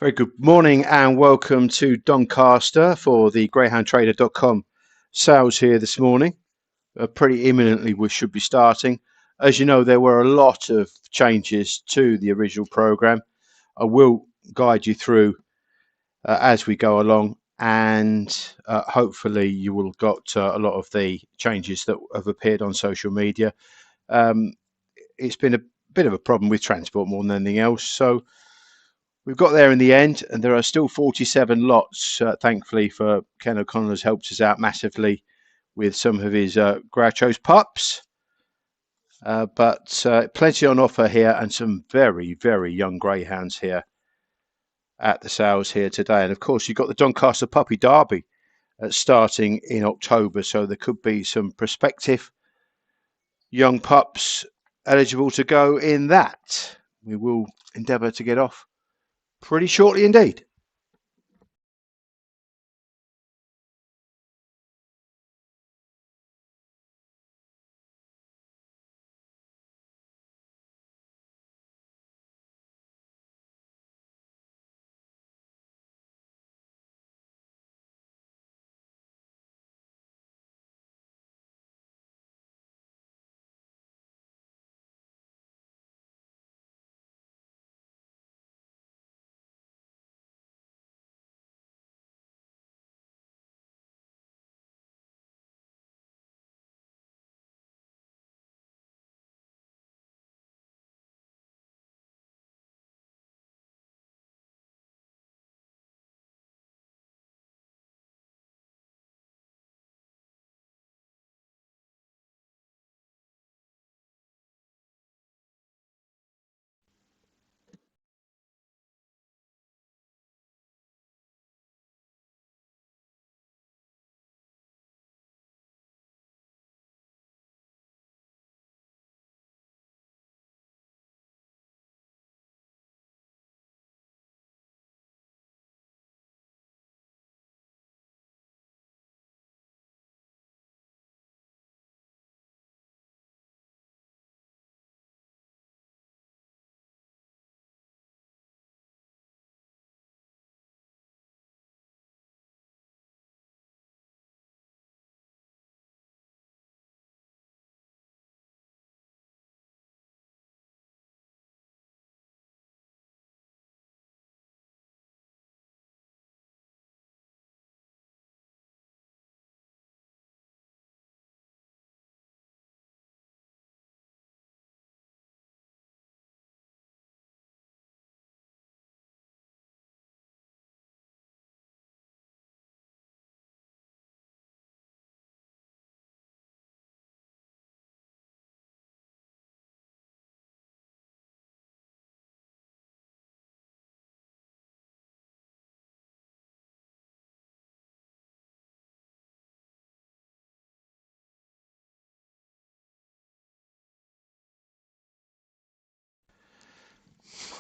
Very good morning and welcome to Doncaster for the greyhoundtrader.com sales here this morning. Pretty imminently we should be starting. As you know, there were a lot of changes to the original program. I will guide you through as we go along, and hopefully you will have got a lot of the changes that have appeared on social media. It's been a bit of a problem with transport more than anything else, so we've got there in the end, and there are still 47 lots. Thankfully, for Ken O'Connor has helped us out massively with some of his Groucho's pups. But plenty on offer here, and some very, very young greyhounds here at the sales here today. And of course, you've got the Doncaster Puppy Derby starting in October, so there could be some prospective young pups eligible to go in that. We will endeavour to get off pretty shortly indeed.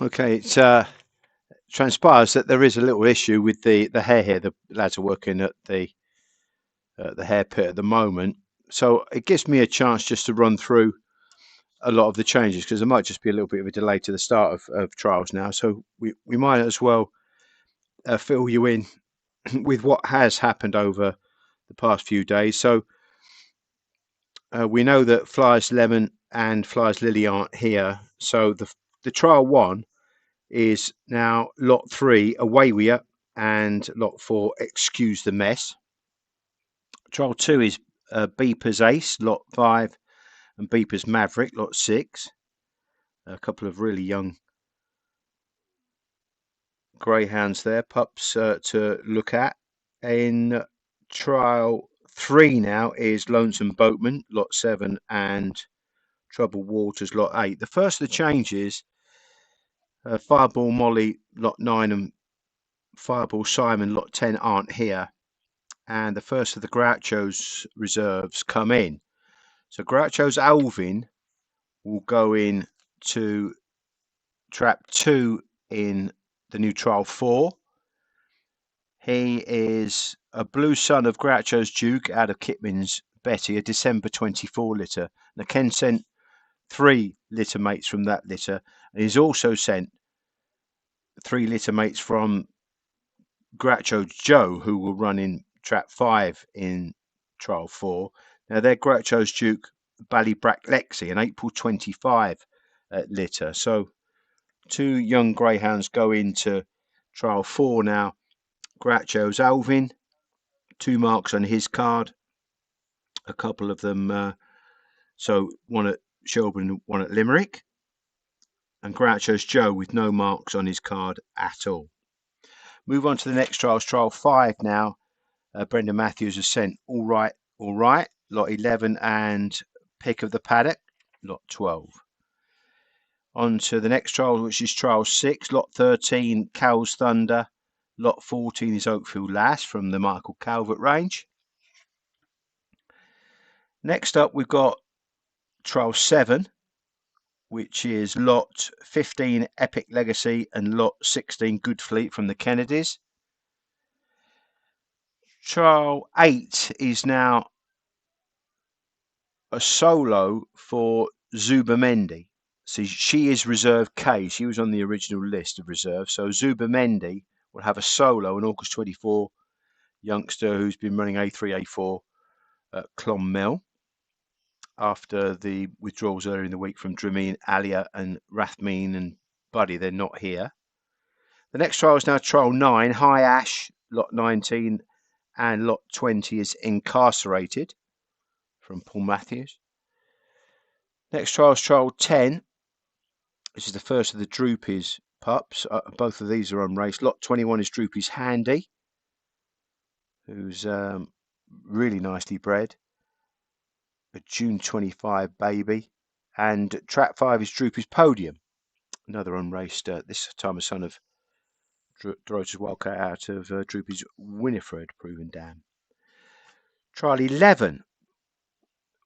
Okay, it transpires that there is a little issue with the hair here. The lads are working at the hair pit at the moment, so it gives me a chance just to run through a lot of the changes, because there might just be a little bit of a delay to the start of trials now. So we might as well fill you in with what has happened over the past few days. So we know that Flyers Lemon and Flyers Lily aren't here, so the trial one is now lot 3, Away We Are, and lot 4, Excuse the Mess. Trial 2 is Beeper's Ace, lot 5, and Beeper's Maverick, lot 6. A couple of really young greyhounds there, pups to look at. In trial 3 now is Lonesome Boatman, lot 7, and Troubled Waters, lot 8. The first of the changes, Fireball Molly, lot 9, and Fireball Simon, lot 10 aren't here, and the first of the Groucho's reserves come in. So Groucho's Alvin will go in to trap 2 in the new trial 4. He is a blue son of Groucho's Duke out of Kitman's Betty, a December 24 litter. Now Ken sent 3 litter mates from that litter, and he's also sent 3 litter mates from Groucho Joe, who will run in trap 5 in trial 4. Now they're Groucho's Duke Ballybrack Lexi, an April 25 litter. So 2 young greyhounds go into trial 4 now. Groucho's Alvin, 2 marks on his card. A couple of them, so one at Shelburne, one at Limerick. And Groucho's Joe with no marks on his card at all. Move on to the next trials, trial 5 now. Brendan Matthews has sent all right, lot 11, and Pick of the Paddock, lot 12. On to the next trial, which is trial 6, lot 13, Cow's Thunder, lot 14 is Oakfield Lass from the Michael Calvert range. Next up, we've got trial 7, which is lot 15, Epic Legacy, and lot 16, Good Fleet from the Kennedys. Trial 8 is now a solo for Zuba Mendy. See, she is reserve K. She was on the original list of reserve. So Zuba Mendy will have a solo, an August 24 youngster who's been running A3, A4 at Clonmel after the withdrawals earlier in the week from Drameen, Alia and Rathmeen and Buddy. They're not here. The next trial is now trial 9, High Ash, lot 19, and lot 20 is Incarcerated from Paul Matthews. Next trial is trial 10. This is the first of the Droopies pups. Both of these are unraced. Lot 21 is Droopy's Handy, who's really nicely bred. A June 25 baby. And trap 5 is Droopy's Podium, another unraced, this time a son of Dorota's Wildcat out of Droopy's Winifred Proven Dam. Trial 11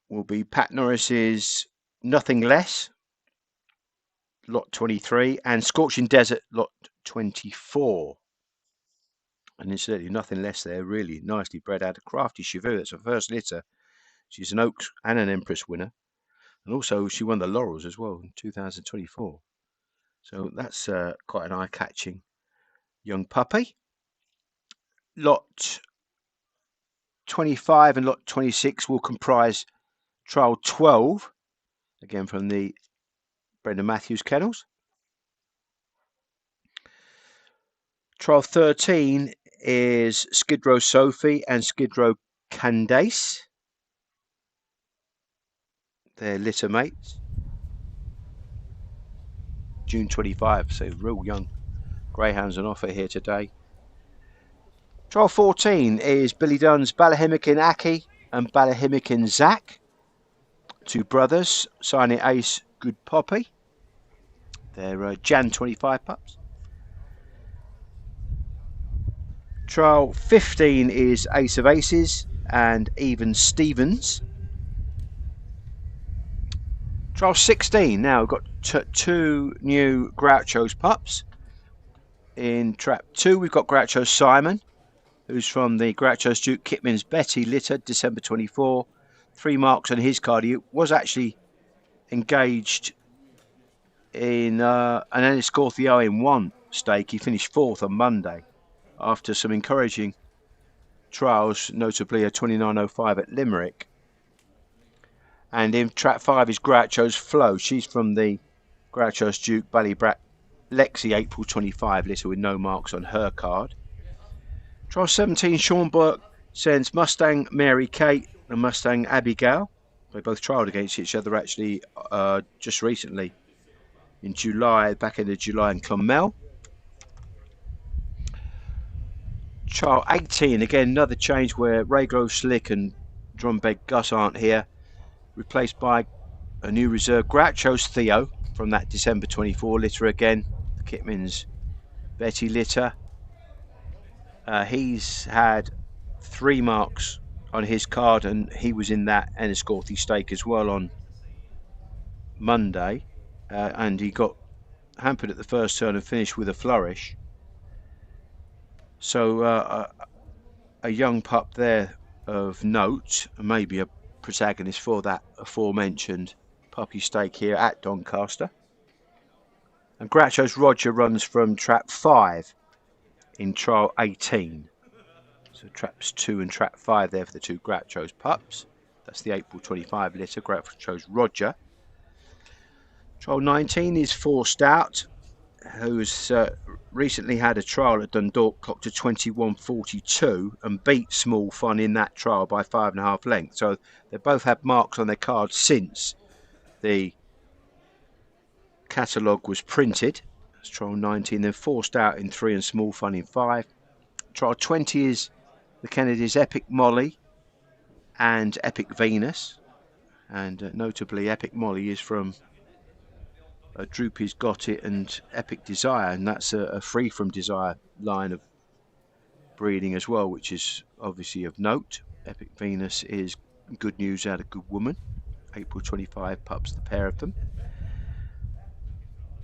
will be Pat Norris's Nothing Less, lot 23, and Scorching Desert, lot 24. And incidentally, Nothing Less there, really nicely bred out of Crafty Cheveux. That's her first litter. She's an Oaks and an Empress winner. And also, she won the Laurels as well in 2024. So that's quite an eye-catching young puppy. Lot 25 and lot 26 will comprise trial 12, again from the Brendan Matthews kennels. Trial 13 is Skid Row Sophie and Skid Row Candace. They're litter mates. June 25, so real young greyhounds on offer here today. Trial 14 is Billy Dunn's Ballahimikin Aki and Ballahimikin Zach. 2 brothers, signing Ace Good Poppy. They're Jan 25 pups. Trial 15 is Ace of Aces and Even Stevens. Trial 16, now we've got 2 new Groucho's pups. In trap 2, we've got Groucho's Simon, who's from the Groucho's Duke Kitman's Betty litter, December 24. 3 marks on his card. He was actually engaged in an Enniscorthy in 1 stake. He finished 4th on Monday after some encouraging trials, notably a 29.05 at Limerick. And in trap 5 is Groucho's Flow. She's from the Groucho's Duke Ballybrack Lexi April 25 litter with no marks on her card. Trial 17, Sean Burke sends Mustang Mary Kate and Mustang Abigail. They both trialled against each other actually just recently in July, back end of July in Clonmel. Trial 18, again another change where Raygrove Slick and Drumbeg Gus aren't here. Replaced by a new reserve, Groucho's Theo from that December 24 litter again, the Kitman's Betty litter. He's had 3 marks on his card and he was in that Enniscorthy stake as well on Monday, and he got hampered at the first turn and finished with a flourish. So a young pup there of note, maybe a protagonist for that aforementioned puppy stake here at Doncaster. And Groucho's Roger runs from trap 5 in trial 18. So traps 2 and trap 5 there for the two Groucho's pups. That's the April 25 litter, Groucho's Roger. Trial 19 is 4 Stout, who's recently had a trial at Dundalk, clocked to 21.42 and beat Small Fun in that trial by 5.5 lengths. So they both had marks on their cards since the catalogue was printed. That's trial 19, then 4 Stout in 3 and Small Fun in 5. Trial 20 is the Kennedys Epic Molly and Epic Venus. And notably, Epic Molly is from Droopy's Got It and Epic Desire, and that's a Free From Desire line of breeding as well, which is obviously of note. Epic Venus is Good News Out of Good Woman. April 25 pups, the pair of them.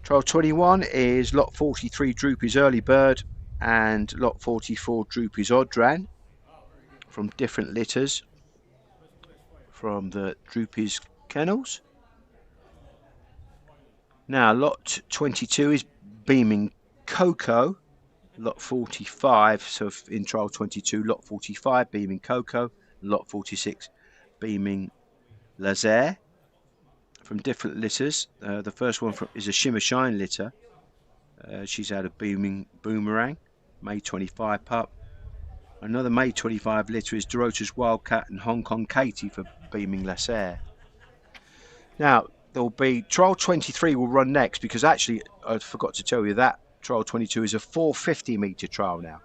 Trial 21 is lot 43 Droopy's Early Bird and lot 44 Droopy's Oddran from different litters from the Droopy's kennels. Now lot 22 is Beaming Coco. Lot 45, so in trial 22, lot 45 Beaming Coco, lot 46 Beaming Laser from different litters. The first one is a Shimmer Shine litter. She's out of Beaming Boomerang, May 25 pup. Another May 25 litter is Dorota's Wildcat and Hong Kong Katie for Beaming Laser. Now, there'll be trial 23 will run next because actually I forgot to tell you that trial 22 is a 450 metre trial now.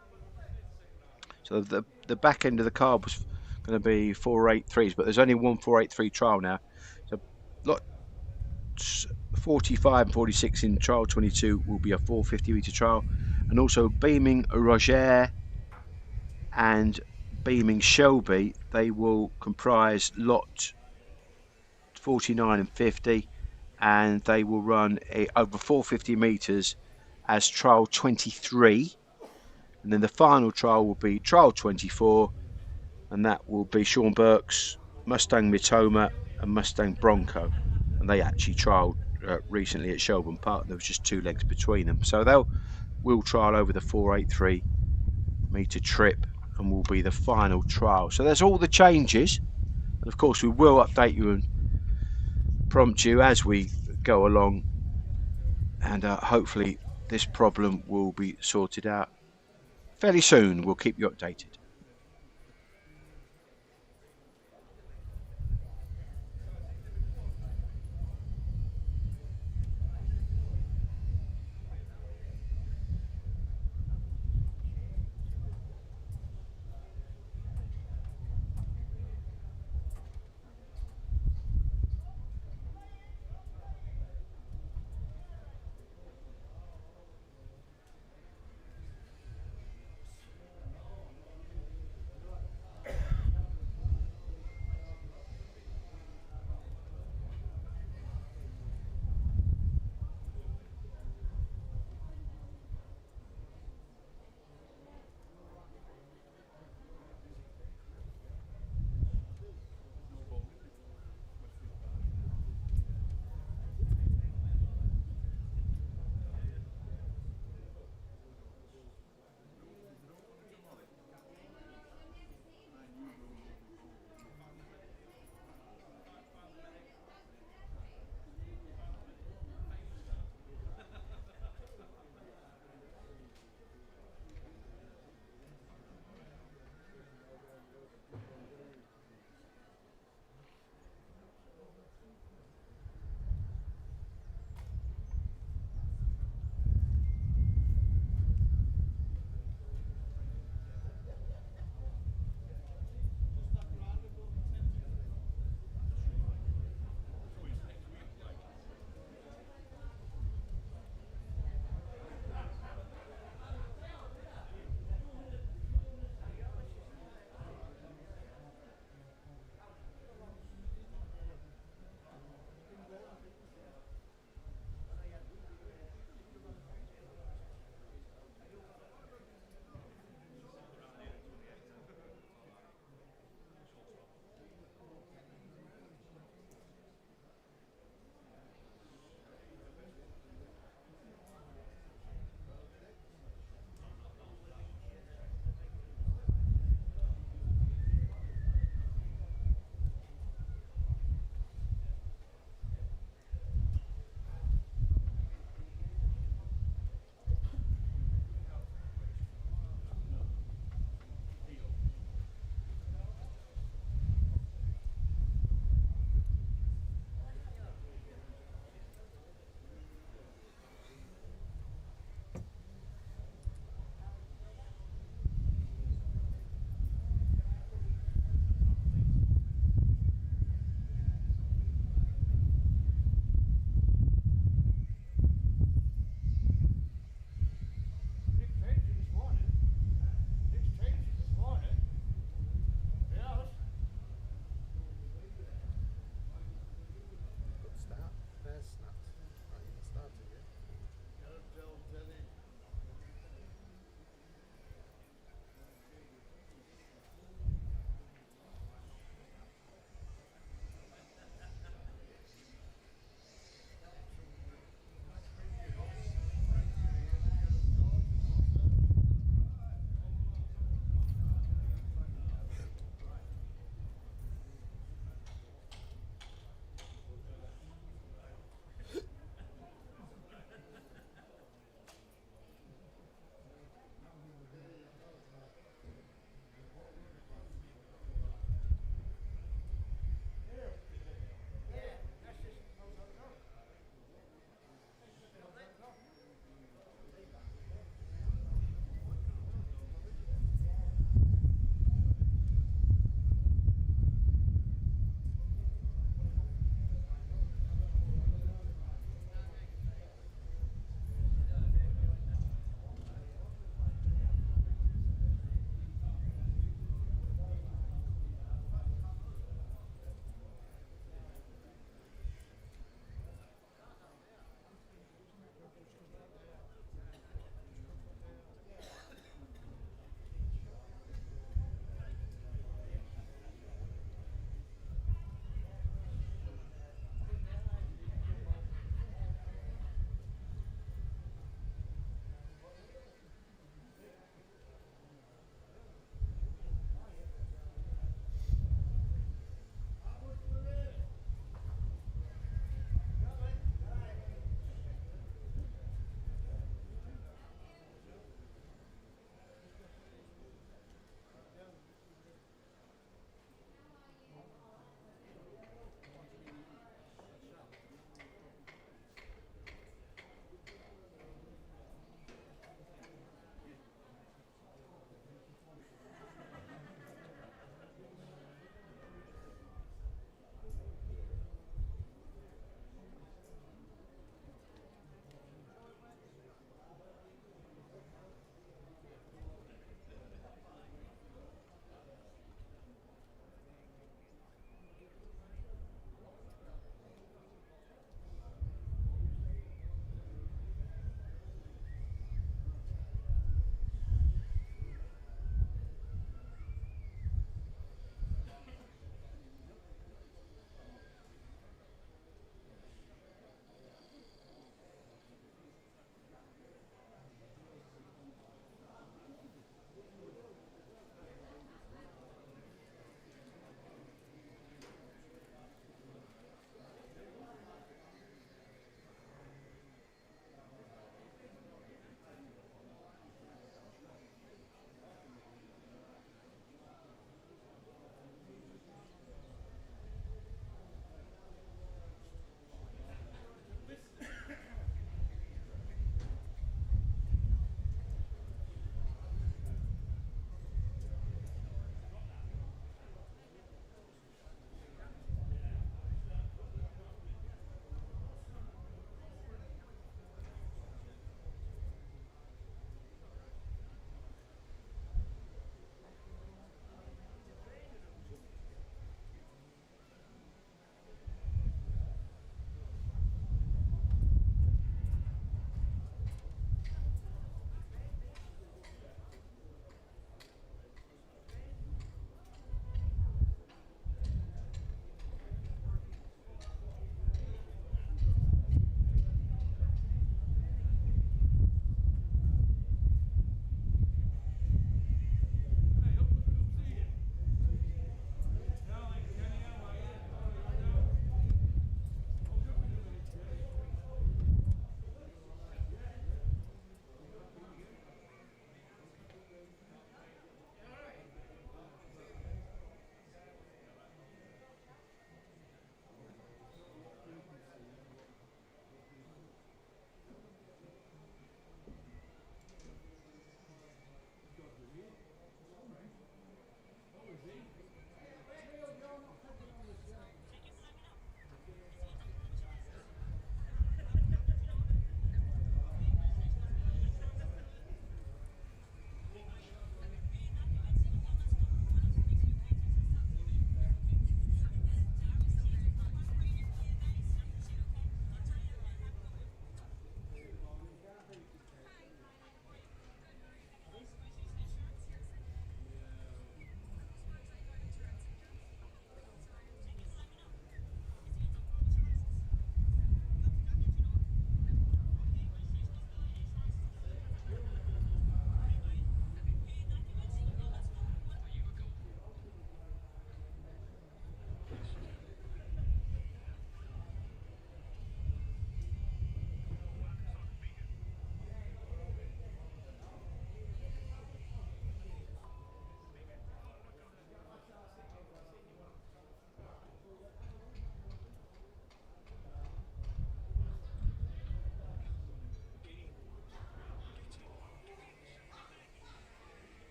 So the back end of the card was going to be 483s, but there's only one 483 trial now. So lot 45 and 46 in trial 22 will be a 450 metre trial. And also Beaming Roger and Beaming Shelby, they will comprise lot 49 and 50, and they will run over 450 metres as trial 23. And then the final trial will be trial 24, and that will be Sean Burke's Mustang Mitoma and Mustang Bronco. And they actually trialled recently at Shelburne Park. There was just 2 lengths between them. So will trial over the 483 metre trip and will be the final trial. So there's all the changes. And of course, we will update you and prompt you as we go along. And hopefully this problem will be sorted out fairly soon. We'll keep you updated.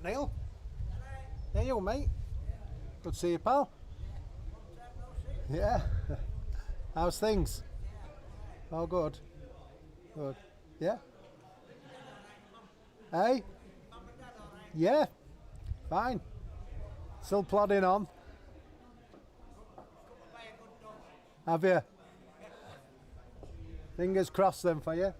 Neil? Yeah, you mate. Good to see you, pal. Yeah. How's things? Oh, good. Good. Yeah. Hey? Yeah. Fine. Still plodding on. Have you? Fingers crossed then for you.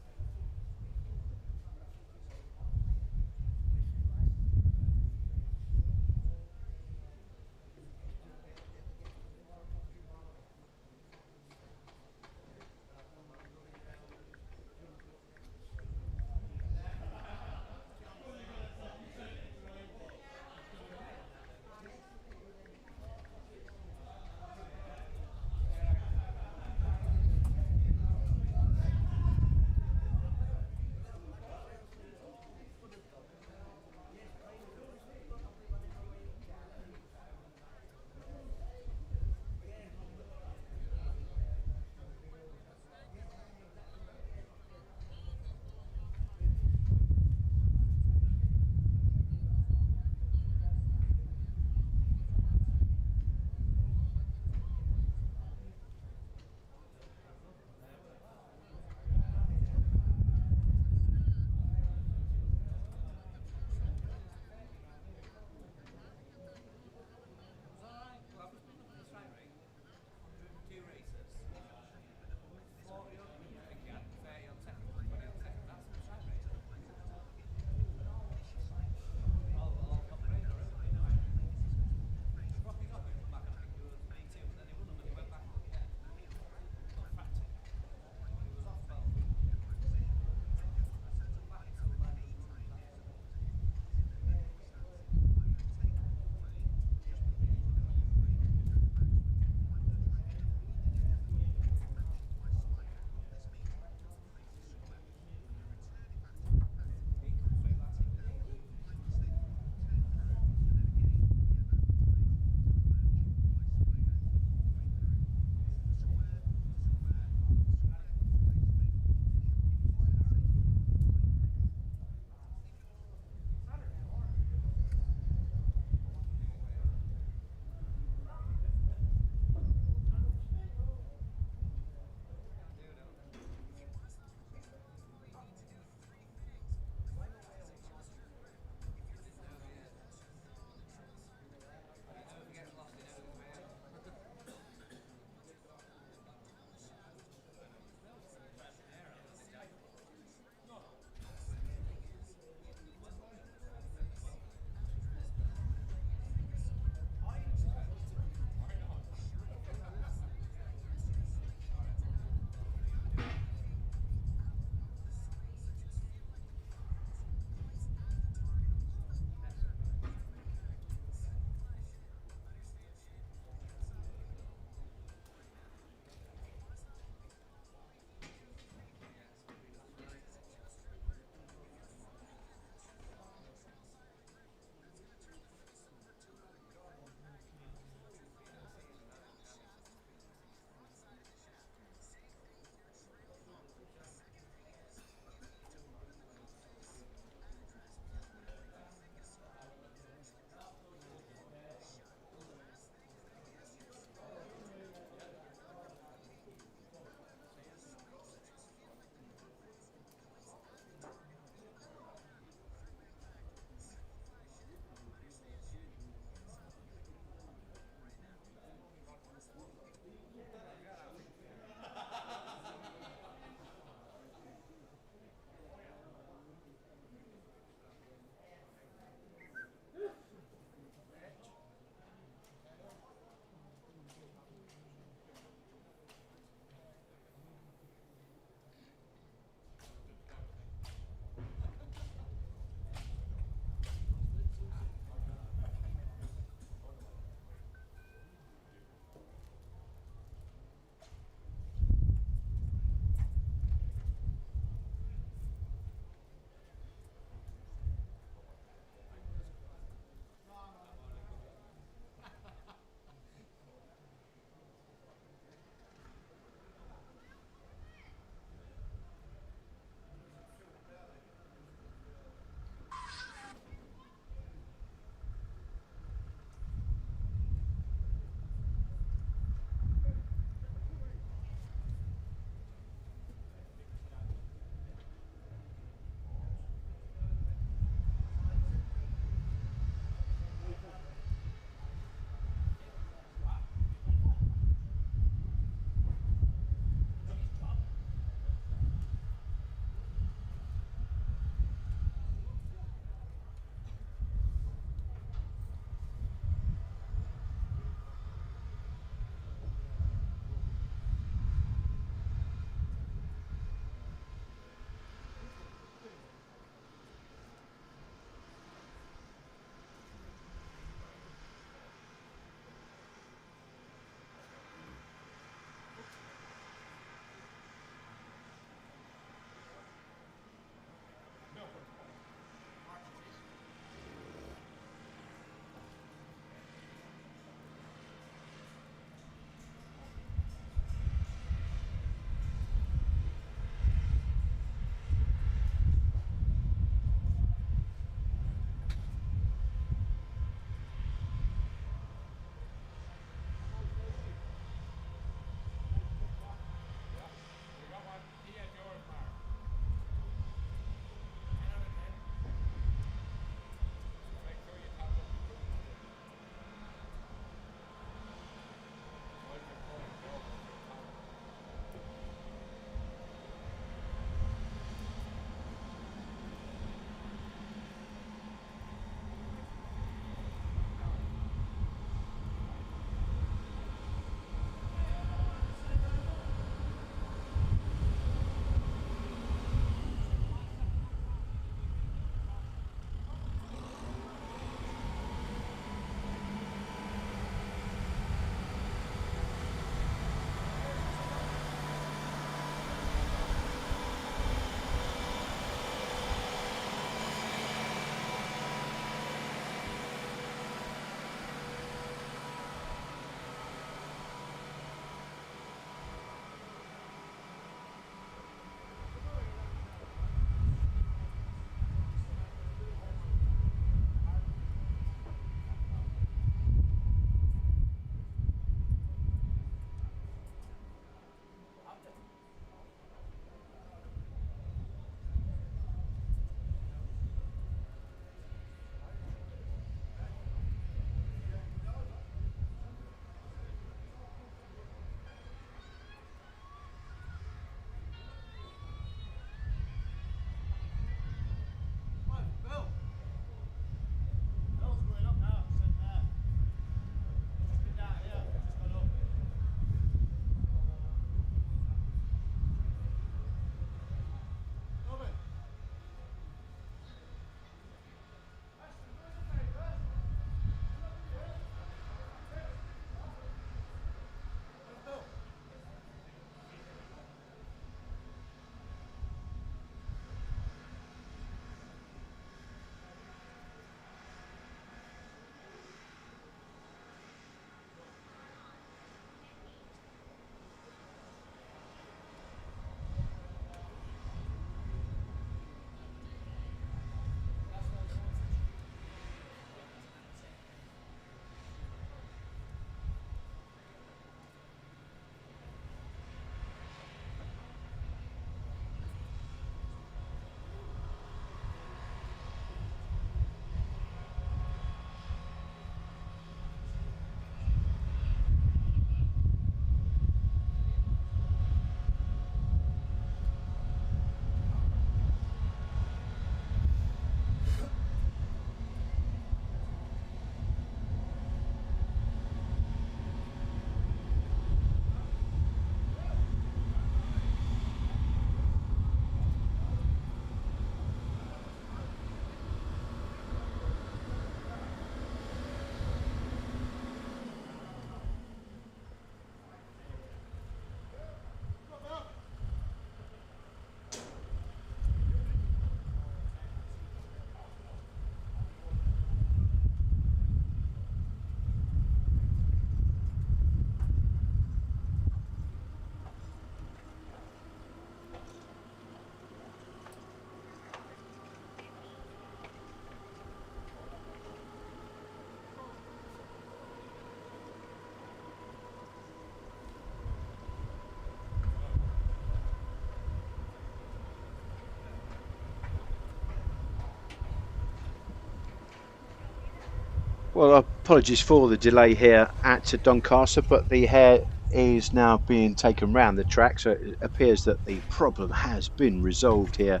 Well, apologies for the delay here at Doncaster, but the hare is now being taken round the track, so it appears that the problem has been resolved here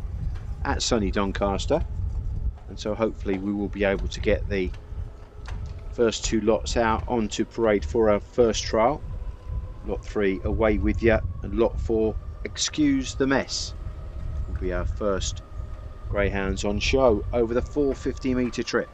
at sunny Doncaster, and so hopefully we will be able to get the first two lots out onto parade for our first trial. Lot 3, away with you, and lot 4, excuse the mess, will be our first greyhounds on show over the 450-metre trip.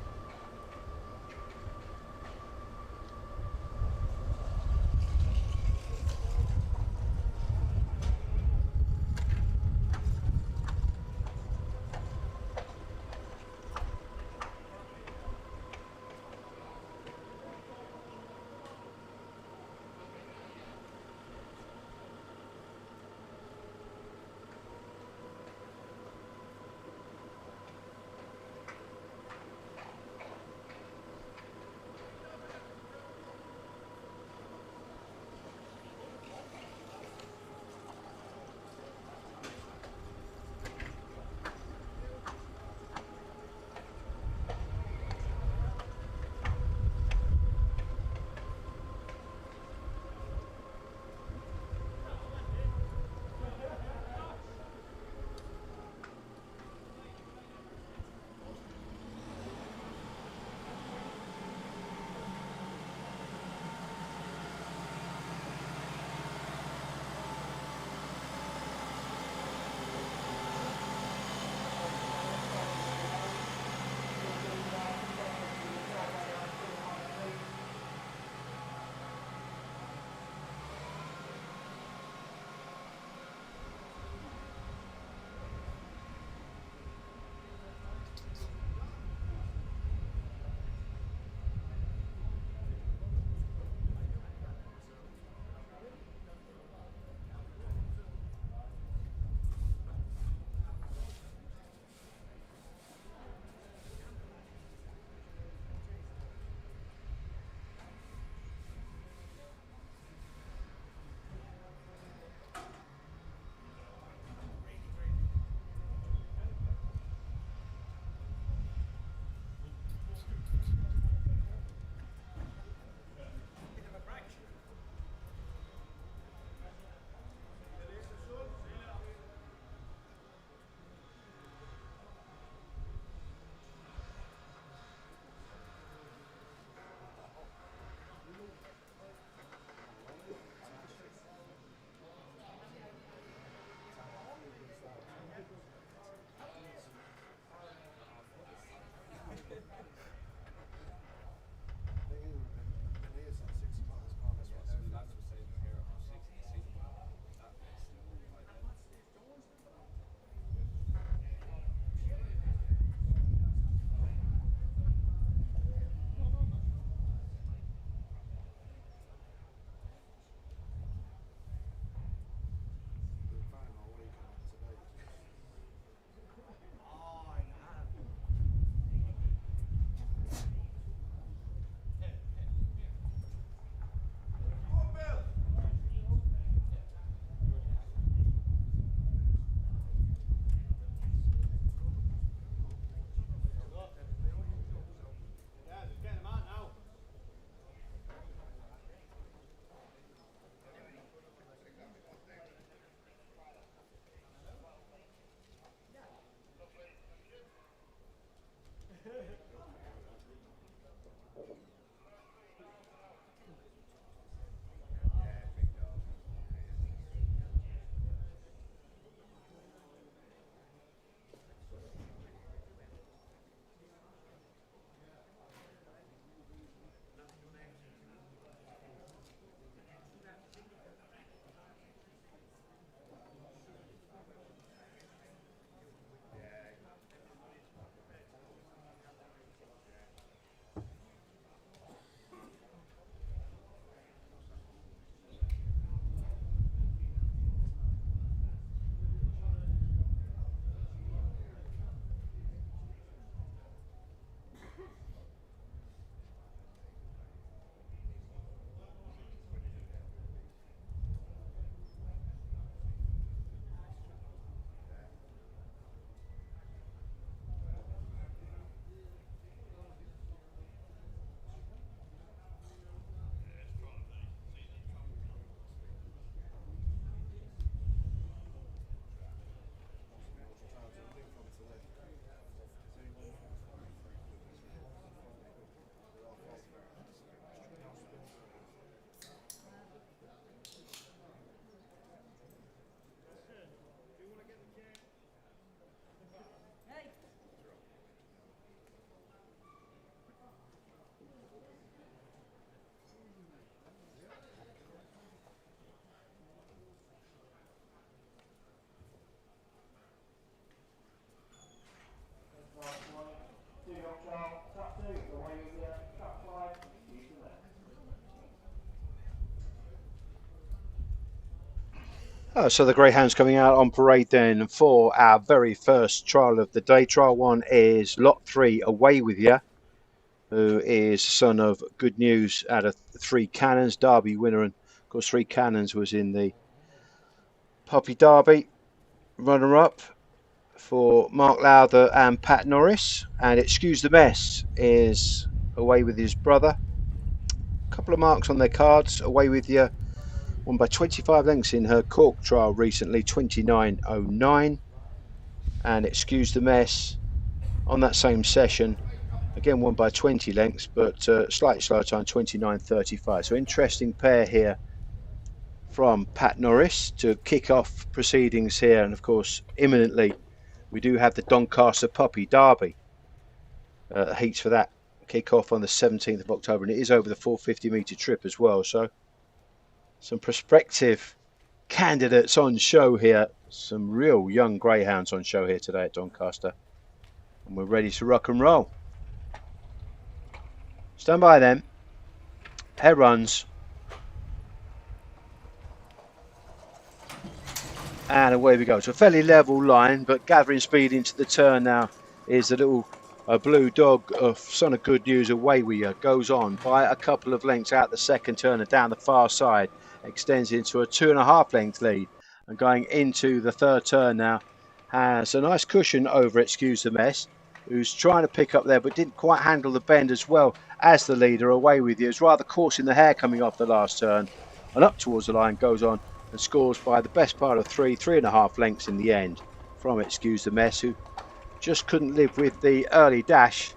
So the greyhounds coming out on parade then for our very first trial of the day. Trial 1 is lot 3, Away With Ya, who is son of Good News out of Three Cannons, Derby winner, and of course Three Cannons was in the Puppy Derby. Runner up for Mark Lowther and Pat Norris, and Excuse the Mess is away with his brother. A couple of marks on their cards. Away With Ya won by 25 lengths in her Cork trial recently, 29.09, and Excuse the Mess on that same session again won by 20 lengths, but slightly slower time, 29.35. So interesting pair here from Pat Norris to kick off proceedings here, and of course imminently we do have the Doncaster Puppy Derby heats for that kick off on the 17th of October, and it is over the 450-metre trip as well. So some prospective candidates on show here, some real young greyhounds on show here today at Doncaster, and we're ready to rock and roll. Stand by then. Hair runs. And away we go. So a fairly level line, but gathering speed into the turn now is the little blue dog of Son of Good News. Away We Are goes on by a couple of lengths out the second turn and down the far side. Extends into a 2.5 length lead. And going into the third turn now has a nice cushion over Excuse the Mess, who's trying to pick up there but didn't quite handle the bend as well as the leader. Away With You is rather coarse in the hair coming off the last turn. And up towards the line goes on and scores by the best part of 3.5 lengths in the end from Excuse the Mess, who just couldn't live with the early dash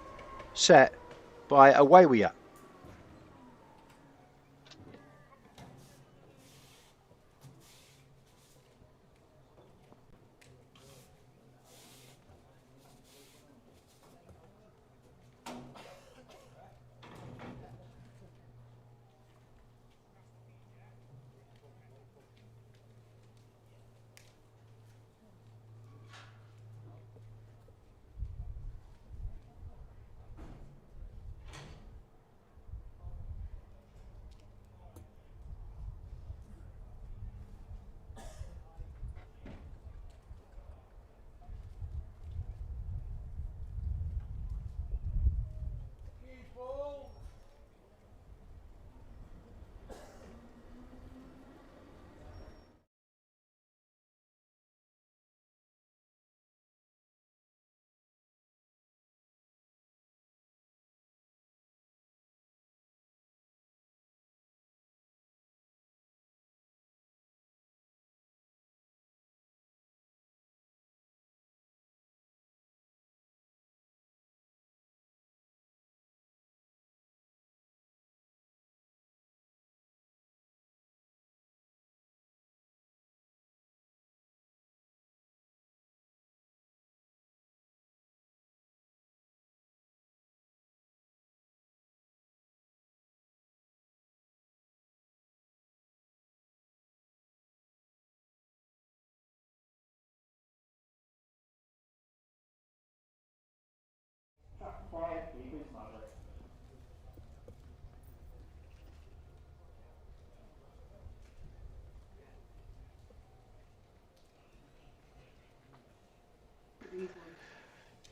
set by Away We Are.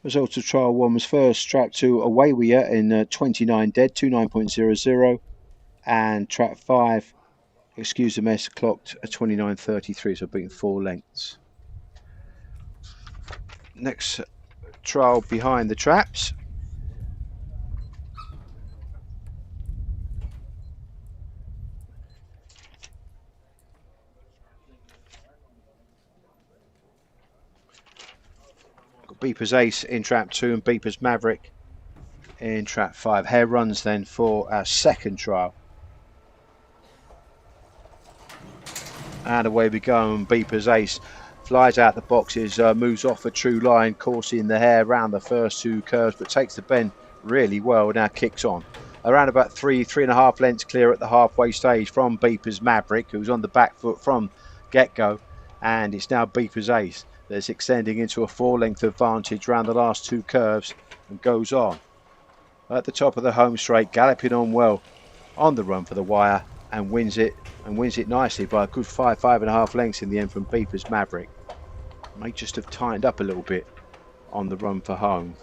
Result of trial 1 was first trap 2 Away We Are in 29 dead, 29.00, and trap 5 Excuse the Mess clocked a 29.33, so beating 4 lengths. Next trial behind the traps. Got Beeper's Ace in trap 2 and Beeper's Maverick in trap 5. Hair runs then for our second trial. And away we go, and Beeper's Ace flies out the boxes, moves off a true line, coursing the hair around the first 2 curves, but takes the bend really well. Now kicks on around about 3.5 lengths clear at the halfway stage from Beeper's Maverick, who's on the back foot from get-go, and it's now Beeper's Ace that's extending into a 4-length advantage around the last 2 curves and goes on. at the top of the home straight, galloping on well on the run for the wire, and wins it nicely by a good 5.5 lengths in the end from Beeper's Maverick. May just have tightened up a little bit on the run for home.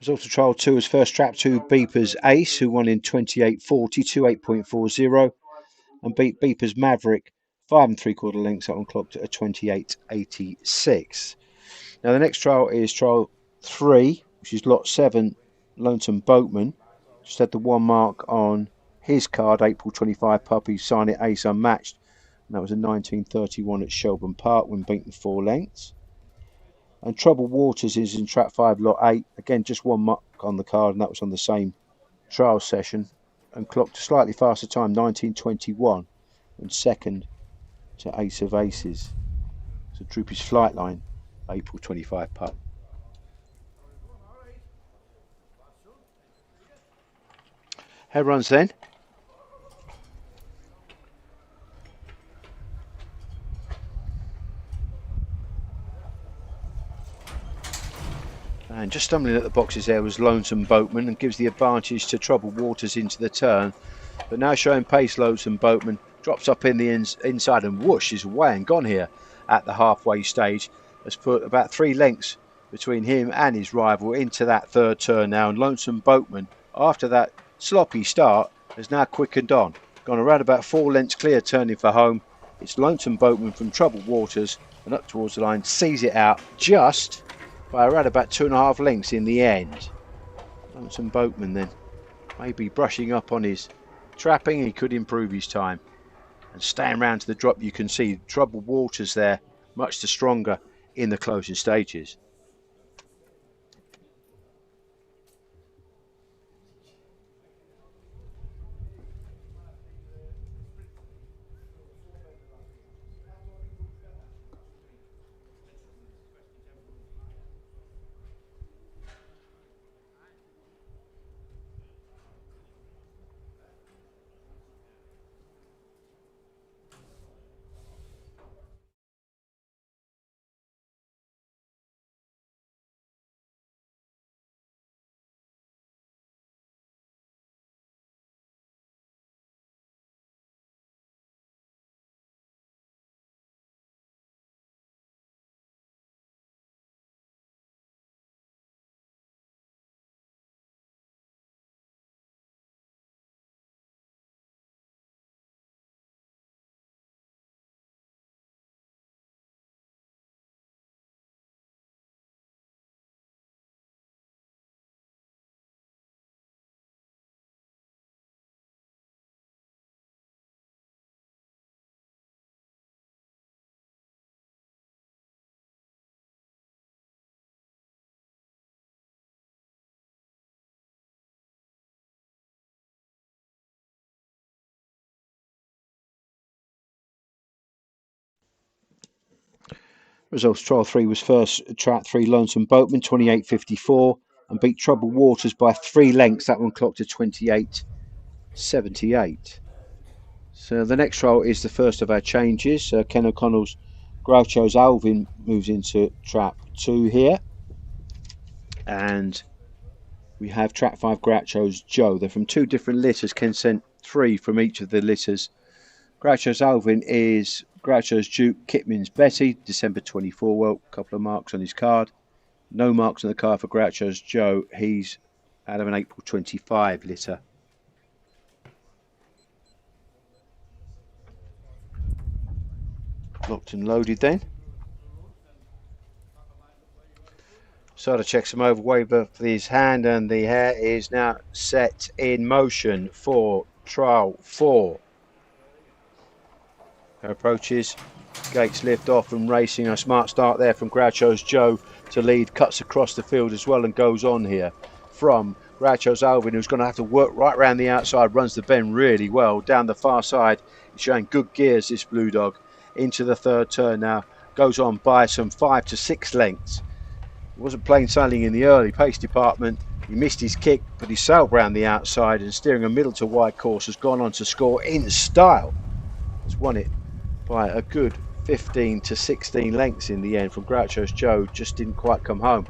Result of trial 2 was first trap 2 Beeper's Ace, who won in 28.42, 8.40, and beat Beeper's Maverick 5 3/4 lengths. That one clocked at a 28.86. Now the next trial is trial 3, which is lot 7, Lonesome Boatman. Just had the 1 mark on his card, April 25 puppy, sign it Ace Unmatched. And that was a 19.31 at Shelburne Park when beaten 4 lengths. And Troubled Waters is in trap 5, lot 8. Again, just 1 mark on the card, and that was on the same trial session. And clocked a slightly faster time, 19.21, and second to Ace of Aces. So Droopy's Flight Line, April 25 pup. Head runs then. And just stumbling at the boxes there was Lonesome Boatman, and gives the advantage to Troubled Waters into the turn. But now showing pace, Lonesome Boatman drops up in the inside and whoosh is away and gone here at the halfway stage. Has put about 3 lengths between him and his rival into that third turn now. And Lonesome Boatman, after that sloppy start, has now quickened on. Gone around about 4 lengths clear, turning for home. It's Lonesome Boatman from Troubled Waters, and up towards the line, sees it out just by around about 2.5 lengths in the end. Lonesome Boatman then maybe brushing up on his trapping. He could improve his time. And staying round to the drop, you can see Troubled Waters there, much the stronger in the closing stages. Results trial 3 was first trap 3 Lonesome Boatman 28.54 and beat Troubled Waters by 3 lengths. That one clocked to 28.78. So the next trial is the first of our changes. Ken O'Connell's Groucho's Alvin moves into trap 2 here. And we have trap 5 Groucho's Joe. They're from 2 different litters. Ken sent 3 from each of the litters. Groucho's Alvin is Groucho's Duke, Kitman's Betty, December 24. Well, a couple of marks on his card. No marks on the card for Groucho's Joe. He's out of an April 25 litter. Locked and loaded then. Sada checks him over, waiver for his hand, and the hare is now set in motion for trial 4. Approaches, gates lift off and racing. A smart start there from Groucho's Joe to lead, cuts across the field as well and goes on here from Groucho's Alvin, who's going to have to work right around the outside, runs the bend really well down the far side. He's showing good gears, this Blue Dog, into the third turn now. Goes on by some 5 to 6 lengths. It wasn't plain sailing in the early pace department. He missed his kick, but he sailed round the outside and steering a middle to wide course has gone on to score in style. Has won it by a good 15 to 16 lengths in the end from Groucho's Joe. Just didn't quite come home.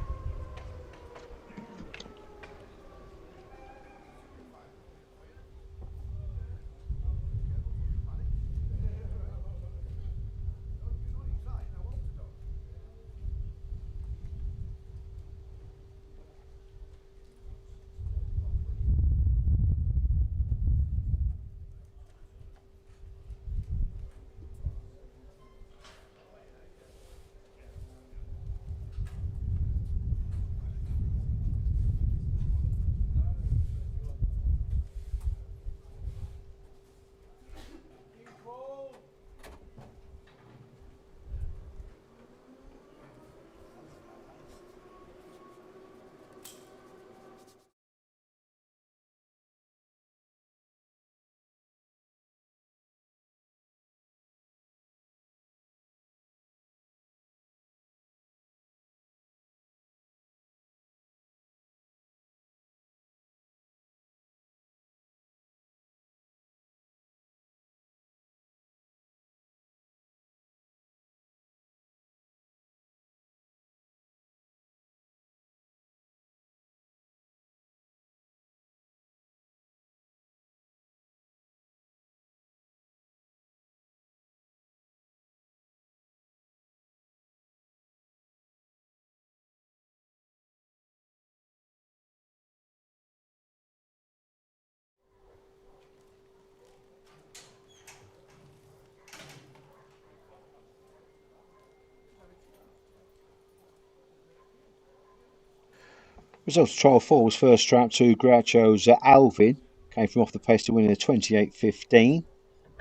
Results of trial 4 was first trap to Groucho's Alvin. Came from off the pace to win in a 28.15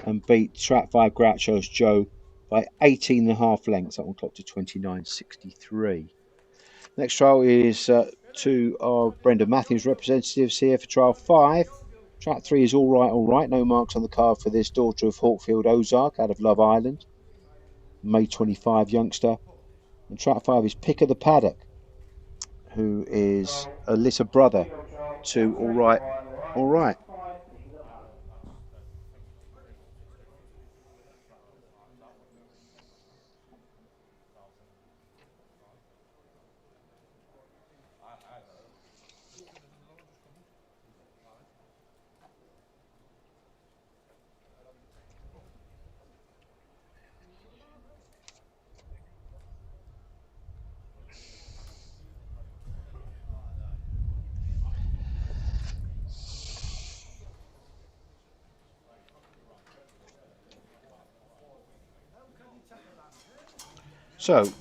and beat trap 5 Groucho's Joe by 18.5 lengths. That one clocked to 29.63. Next trial is 2 of Brendan Matthews representatives here for trial 5. Track 3 is all right. No marks on the card for this daughter of Hawkfield Ozark out of Love Island. May 25 youngster. And track 5 is Pick of the Paddock, who is a litter brother to All Right. So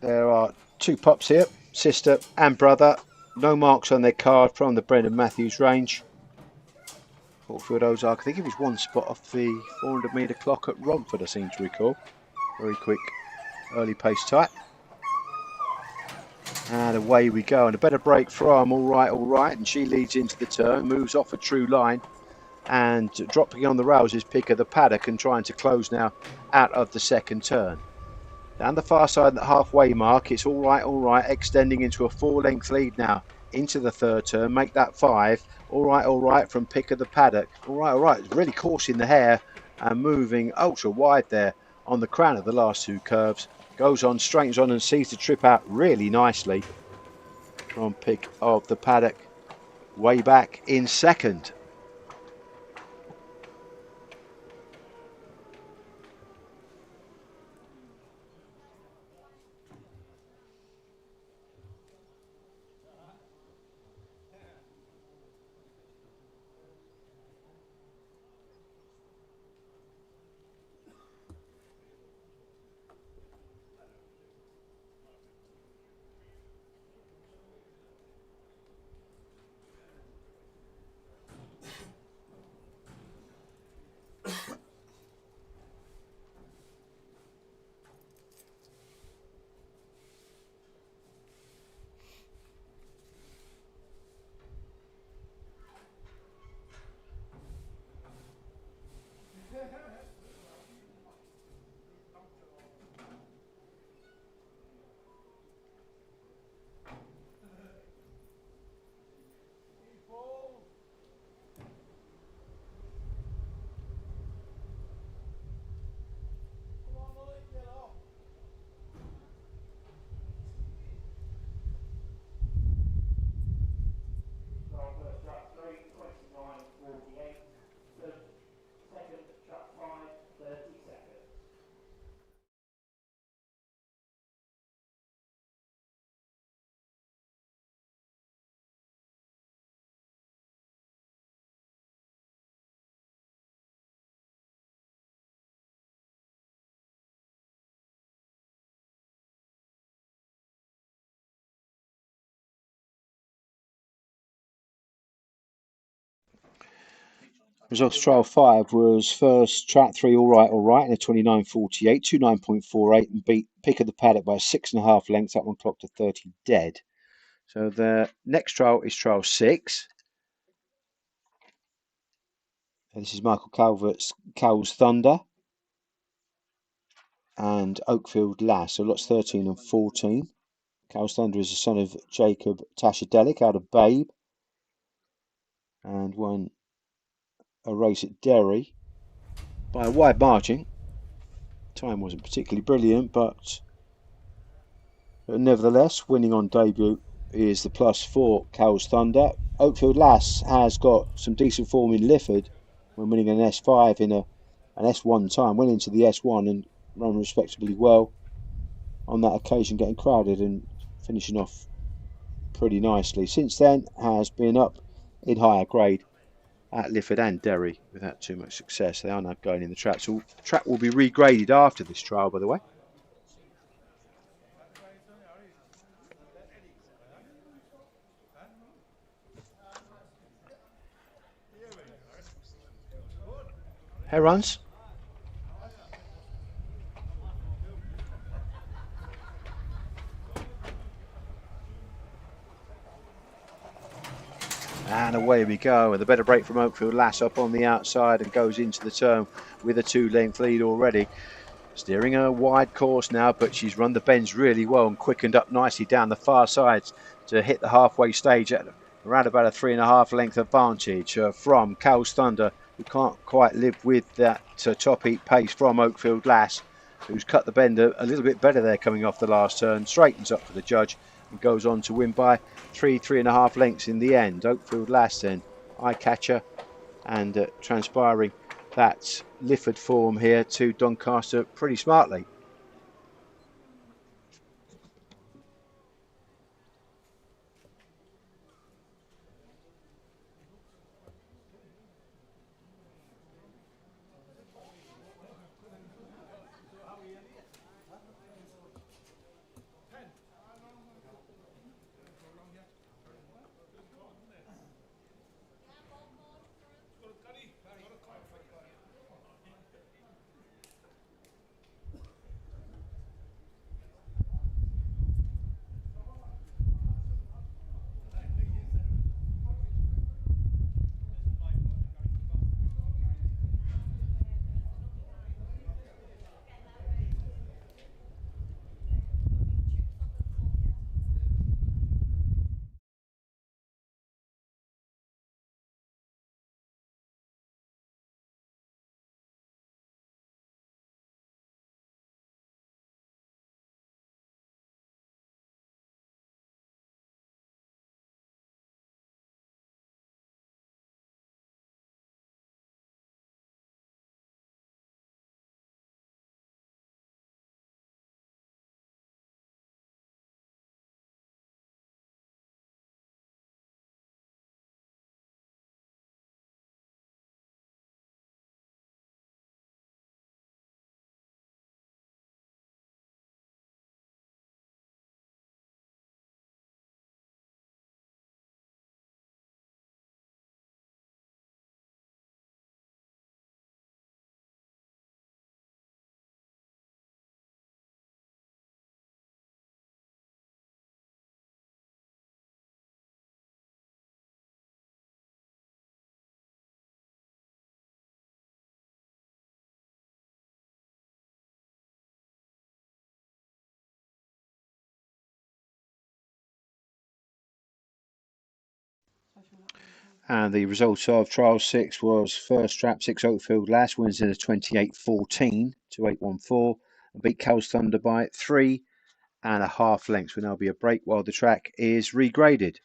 there are 2 pups here, sister and brother. No marks on their card from the Brendan Matthews range. Hawkfield Ozark, I think it was 1 spot off the 400 metre clock at Romford, I seem to recall. Very quick early pace type. And away we go. And a better break from All Right. And she leads into the turn, moves off a true line. And dropping on the rails is Pick of the Paddock and trying to close now out of the second turn. Down the far side, the halfway mark, it's all right, extending into a 4-length lead now into the third turn. Make that 5. All right, from pick of the paddock. All right, it's really coursing the hare and moving ultra wide there on the crown of the last 2 curves. Goes on, straightens on and sees the trip out really nicely from pick of the paddock. Way back in second. Results trial 5 was first track 3, all right, in a 29.48, 29.48, and beat pick of the paddock by 6.5 lengths. That one clocked to 30 dead. So the next trial is trial 6. And this is Michael Calvert's Cal's Thunder and Oakfield Lass. So lots 13 and 14. Cal's Thunder is the son of Jacob Tashadelic out of Babe and won a race at Derry by a wide margin. Time wasn't particularly brilliant, but nevertheless, winning on debut is the plus for Cal's Thunder. Oakfield Lass has got some decent form in Lifford when winning an S5 in an S1 time, went into the S1 and run respectably well on that occasion, getting crowded and finishing off pretty nicely. Since then, has been up in higher grade at Lifford and Derry without too much success. They are now going in the track. So the track will be regraded after this trial, by the way. Hair runs. And away we go with a better break from Oakfield Lass up on the outside and goes into the turn with a 2-length lead already. Steering a wide course now, but she's run the bends really well and quickened up nicely down the far sides to hit the halfway stage at around about a 3.5 length advantage from Cal's Thunder, who can't quite live with that top heat pace from Oakfield Lass, who's cut the bend a little bit better there coming off the last turn, straightens up for the judge and goes on to win by 3.5 lengths in the end. Oakfield Lass then, eye catcher and transpiring that Lifford form here to Doncaster pretty smartly. And the result of trial 6 was first trap 6 Oakfield Lass wins in a 28-14 to 814 and beat Cows Thunder by 3.5 lengths. Will now be a break while the track is regraded.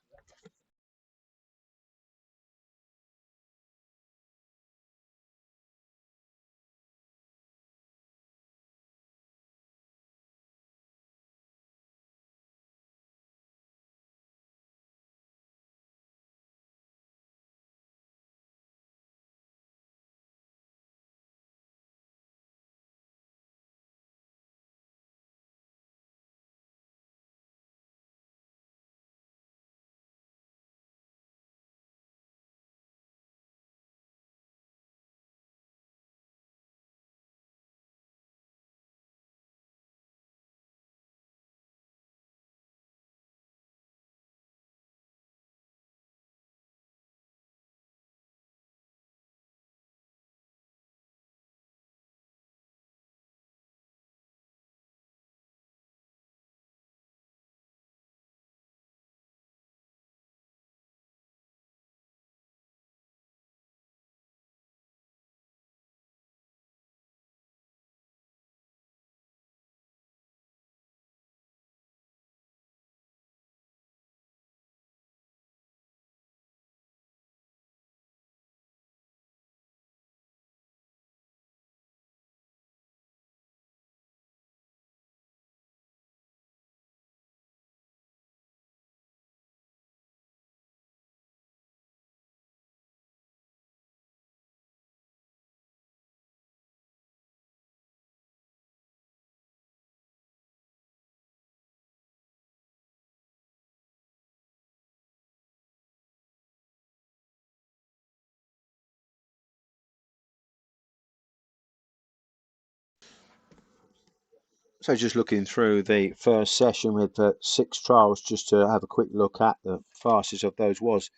So just looking through the first session with the 6 trials, just to have a quick look at the fastest of those was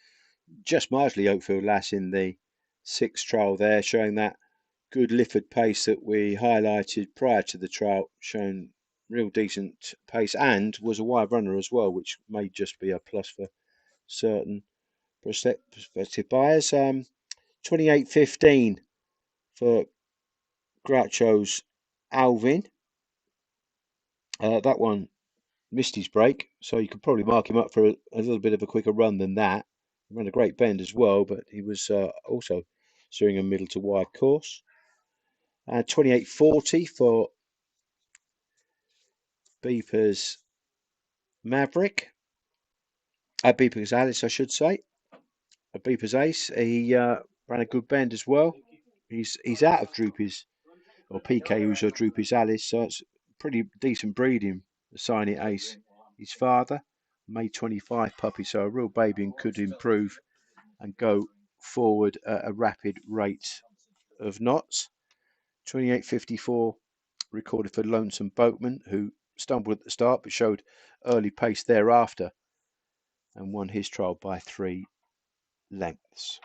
just marginally Oakfield Lass in the 6th trial there, showing that good Lifford pace that we highlighted prior to the trial, showing real decent pace and was a wide runner as well, which may just be a plus for certain prospective buyers. 28.15 for Groucho's Alvin. That one missed his break, so you could probably mark him up for a little bit of a quicker run than that. He ran a great bend as well, but he was also steering a middle to wide course. 28.40 for Beeper's Maverick. Beeper's Alice, I should say. Beeper's Ace. He ran a good bend as well. He's out of Droopy's, or PK, who's a Droopy's Alice, so it's pretty decent breeding, the Sign It Ace. His father, May 25 puppy, so a real baby and could improve and go forward at a rapid rate of knots. 28.54 recorded for Lonesome Boatman, who stumbled at the start but showed early pace thereafter and won his trial by 3 lengths.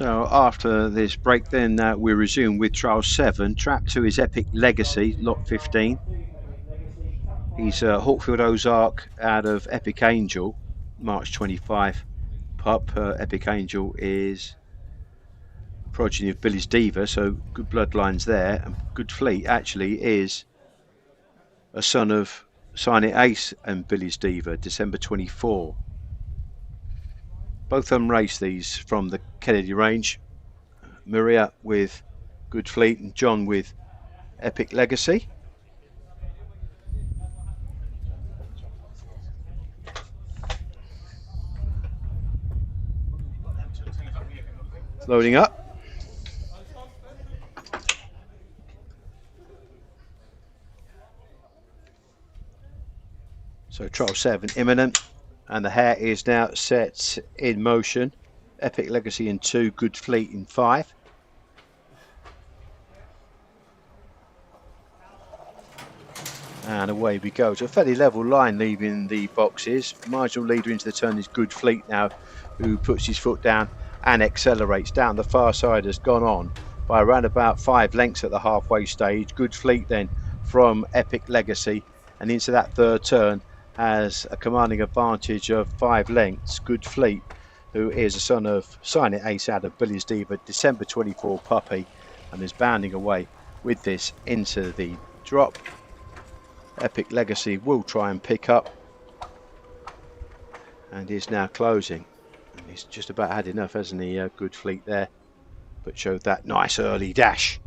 So after this break, then we resume with trial 7. Trap 2 is Epic Legacy, lot 15. He's Hawkfield Ozark out of Epic Angel, March 25 pup. Epic Angel is progeny of Billy's Diva, so good bloodlines there. And Good Fleet actually is a son of Sign It Ace and Billy's Diva, December 24. Both of them race these from the Kennedy range. Maria with Good Fleet and John with Epic Legacy. It's loading up. So trial 7 imminent, and the hare is now set in motion. Epic Legacy in 2, Good Fleet in 5. And away we go. So a fairly level line leaving the boxes. Marginal leader into the turn is Good Fleet now, who puts his foot down and accelerates down the far side. Has gone on by around about 5 lengths at the halfway stage. Good Fleet then from Epic Legacy, and into that third turn has a commanding advantage of 5 lengths. Good Fleet, who is a son of Sign It Ace out of Billy's Diva, December 24 puppy, and is bounding away with this into the drop. Epic Legacy will try and pick up, and is now closing. And he's just about had enough, hasn't he? Good Fleet there, but showed that nice early dash.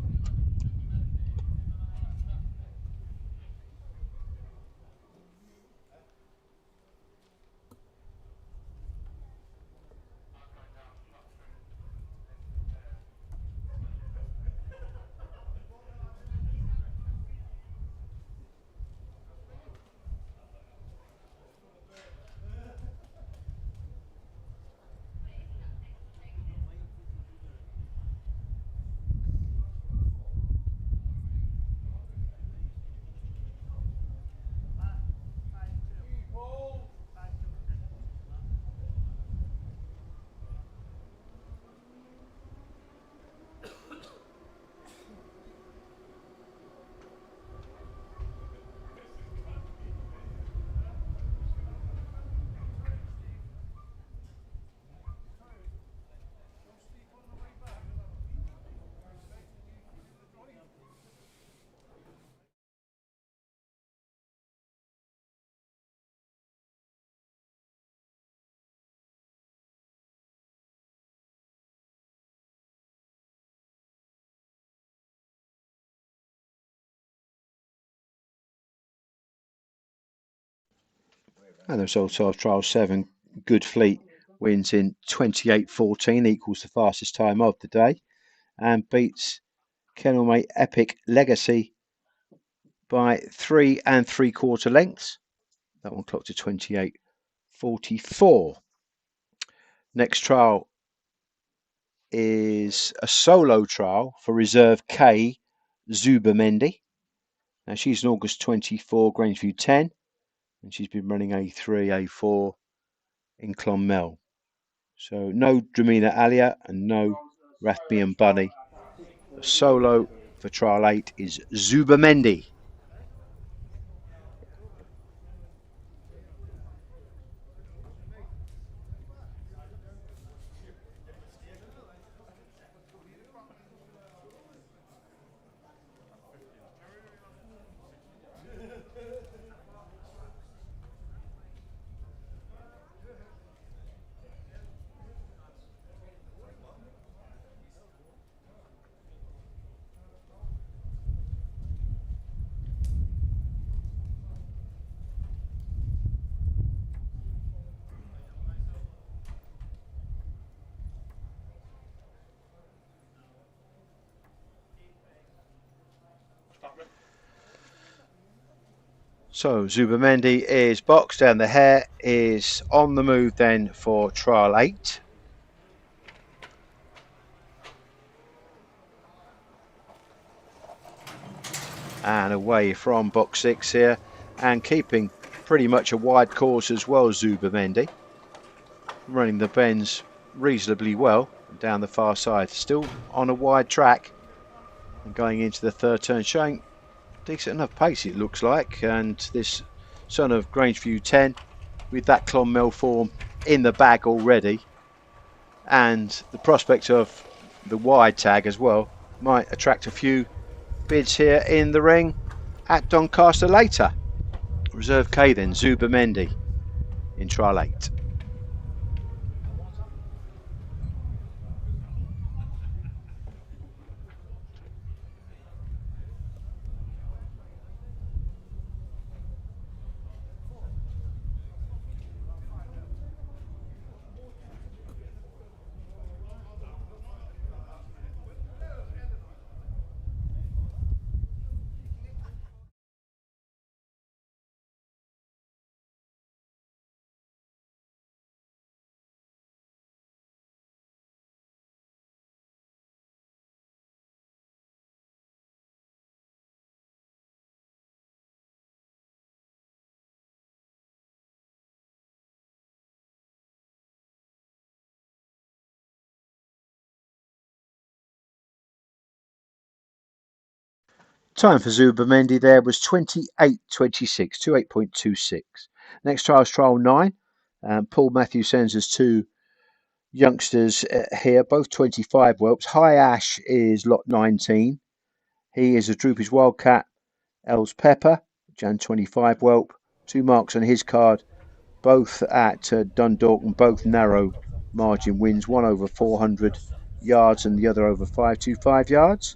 And the result of trial 7, Good Fleet wins in 28.14, equals the fastest time of the day, and beats Kennelmate Epic Legacy by 3 3/4 lengths. That one clocked to 28.44. Next trial is a solo trial for Reserve K, Zubamendi. Now she's an August 24 Grangeview 10, and she's been running A3, A4 in Clonmel. So no Dramina Alia and no Rathbian Bunny. The solo for trial 8 is Zubamendi. So Zubamendi is boxed, and the hare is on the move then for trial 8. And away from box 6 here, and keeping pretty much a wide course as well, Zubamendi. Running the bends reasonably well. down the far side. Still on a wide track and going into the third turn, showing decent enough pace it looks like. And this son of Grangeview 10 with that Clonmel form in the bag already, and the prospect of the wide tag as well might attract a few bids here in the ring at Doncaster later. Reserve K then, Zuba Mendy in trial 8. Time for Zuba Mendy there was 28.26, 28.26. Next trial is trial 9. Paul Matthews sends us two youngsters here, both 25 whelps. High Ash is lot 19. He is a Droopy's Wildcat. Els Pepper, Jan 25 whelp. 2 marks on his card, both at Dundalk, and both narrow margin wins, one over 400 yards and the other over 525 yards.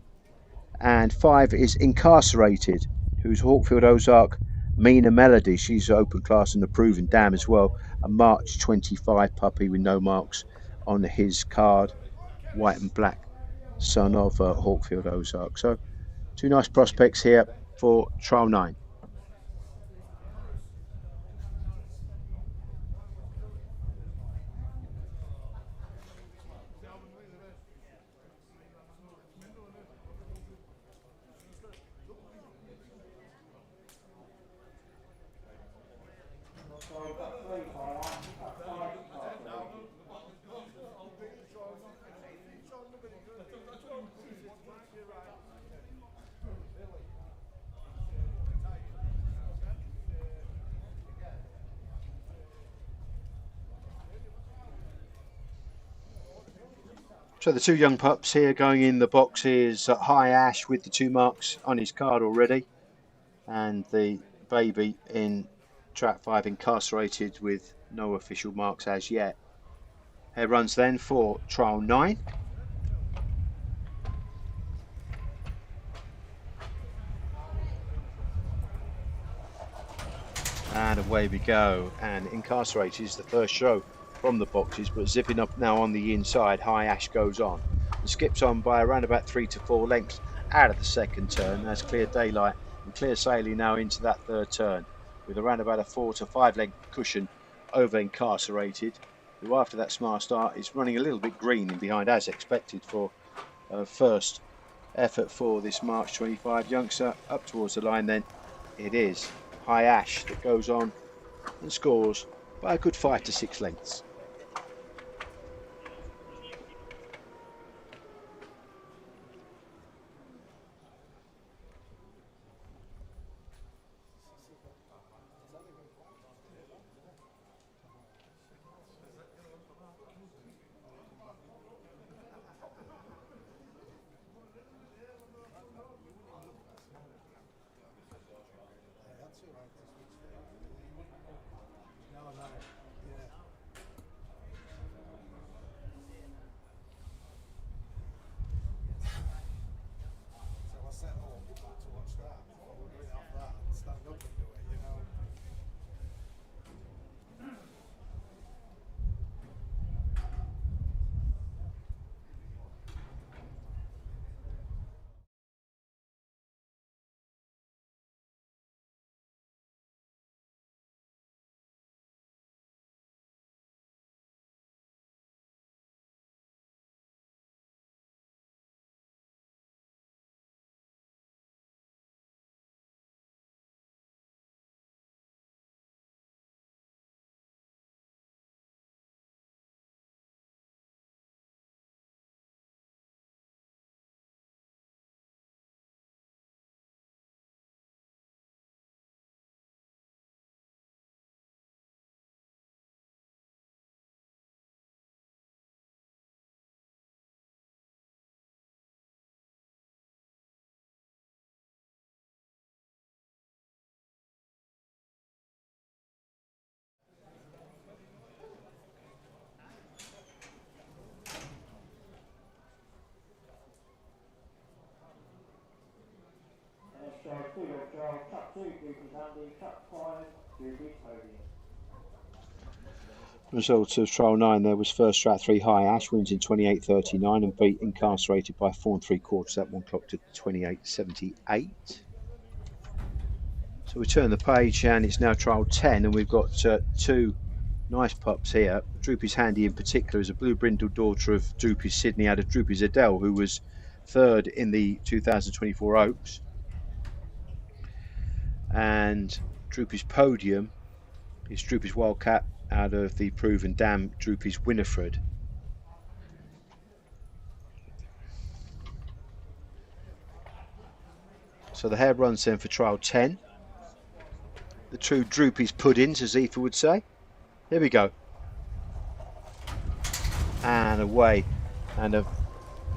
And 5 is Incarcerated, who's Hawkfield Ozark Mina Melody. She's open class and a proven dam as well. A March 25 puppy with no marks on his card. White and black, son of Hawkfield Ozark. So 2 nice prospects here for trial 9. So the 2 young pups here going in the box is High Ash with the 2 marks on his card already, and the baby in track 5 Incarcerated with no official marks as yet. Here runs then for trial 9. And away we go. And Incarcerated is the first show from the boxes, but zipping up now on the inside. High Ash goes on and skips on by around about 3 to 4 lengths out of the second turn. That's clear daylight and clear sailing now into that third turn, with around about a 4 to 5 length cushion over Incarcerated, who after that smart start is running a little bit green in behind as expected for first effort for this March 25 youngster. Up towards the line then it is High Ash that goes on and scores by a good 5 to 6 lengths. Result of trial 9 there was first strat 3 high. Ash wins in 28.39 and beat Incarcerated by 4 3/4. That one clocked to 28.78. So we turn the page and it's now trial 10 and we've got two nice pups here. Droopy's Handy in particular is a blue brindle daughter of Droopy's Sydney out of Droopy's Adele, who was third in the 2024 Oaks. And Droopy's Podium is Droopy's Wildcat out of the Proven Dam, Droopy's Winifred. So the hare runs then for trial 10. The true Droopy's puddings, as Aoife would say. Here we go. And away. And a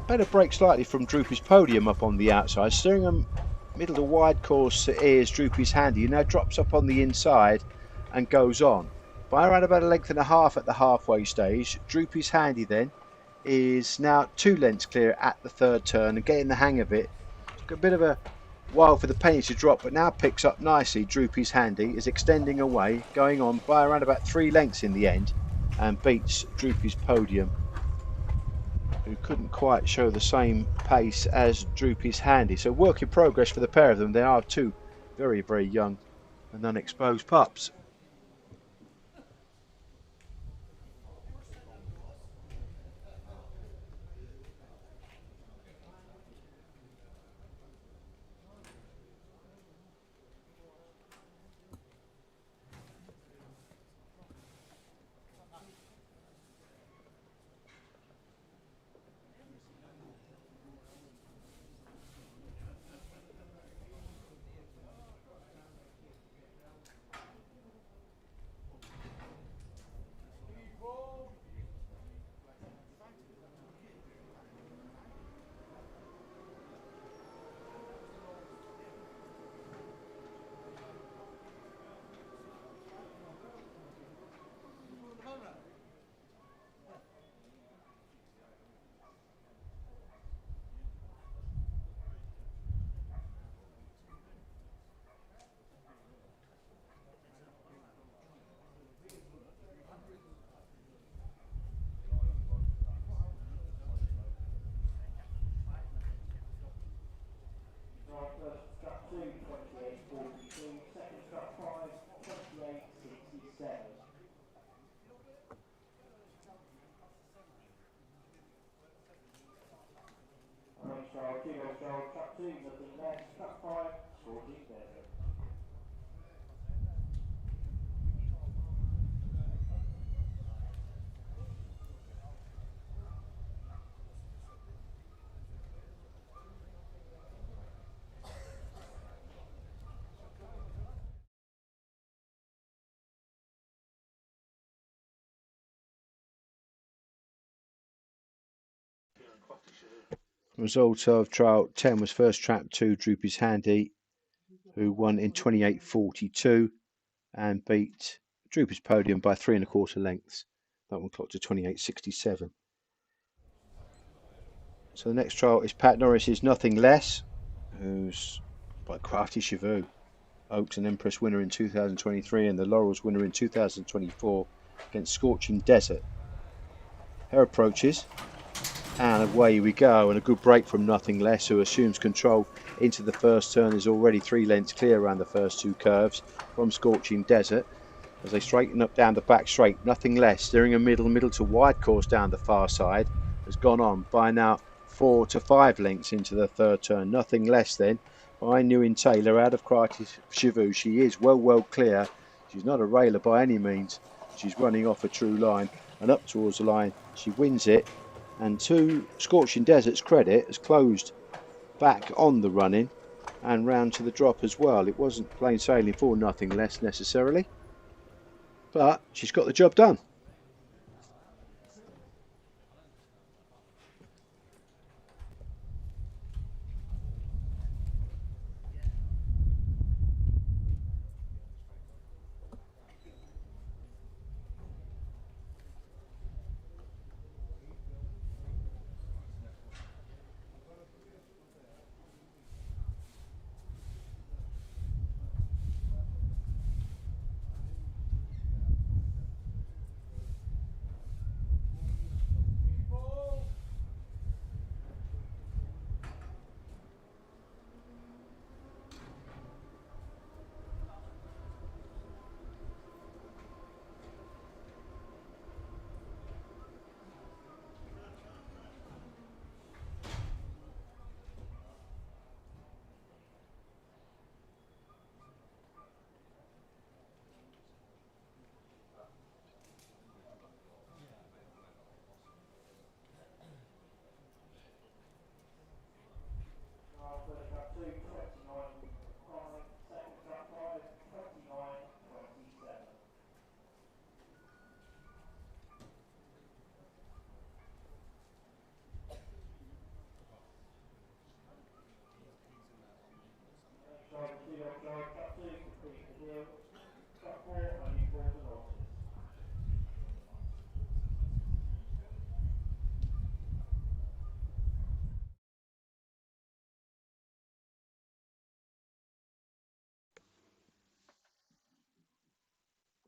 better break slightly from Droopy's Podium up on the outside. Steering them middle to wide course is Droopy's Handy, who now drops up on the inside and goes on. By around about a length and a half at the halfway stage, Droopy's Handy then is now 2 lengths clear at the third turn and getting the hang of it. Took a bit of a while for the penny to drop, but now picks up nicely. Droopy's Handy is extending away, going on by around about 3 lengths in the end and beats Droopy's Podium, who couldn't quite show the same pace as Droopy's Handy. So work in progress for the pair of them. They are 2 very, very young and unexposed pups. Result of trial 10 was first trap 2 Droopy's Handy, who won in 28.42 and beat Droopy's Podium by 3 1/4 lengths. That one clocked to 28.67. So the next trial is Pat Norris's Nothing Less, who's by Crafty Chevaux, Oaks and Empress winner in 2023 and the Laurels winner in 2024 against Scorching Desert. Her approaches and away we go, and a good break from Nothing Less, who assumes control into the first turn, is already 3 lengths clear around the first 2 curves from Scorching Desert. As they straighten up down the back straight, Nothing Less steering a middle to wide course down the far side has gone on by now 4 to 5 lengths into the third turn. Nothing Less then by Newin Taylor out of Crafty Chevaux. She is well clear. She's not a railer by any means. She's running off a true line and up towards the line. She wins it, and to Scorching Desert's credit, has closed back on the running and round to the drop as well. It wasn't plain sailing for Nothing Less necessarily, but she's got the job done.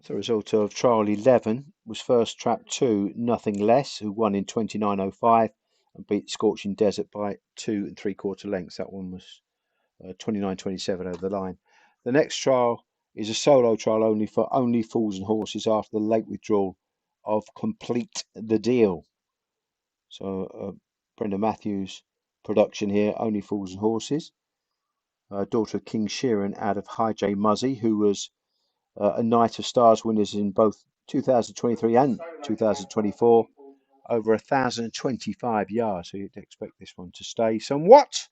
The result of trial 11 was first trap 2, Nothing Less, who won in 29.05 and beat Scorching Desert by 2 3/4 lengths. That one was 29.27 over the line. The next trial is a solo trial only for Only Fools and Horses after the late withdrawal of Complete the Deal. So Brenda Matthews production here, Only Fools and Horses. Daughter of King Sheeran out of Hi J Muzzy, who was a Night of Stars winners in both 2023 and 2024, over 1,025 yards. So you'd expect this one to stay somewhat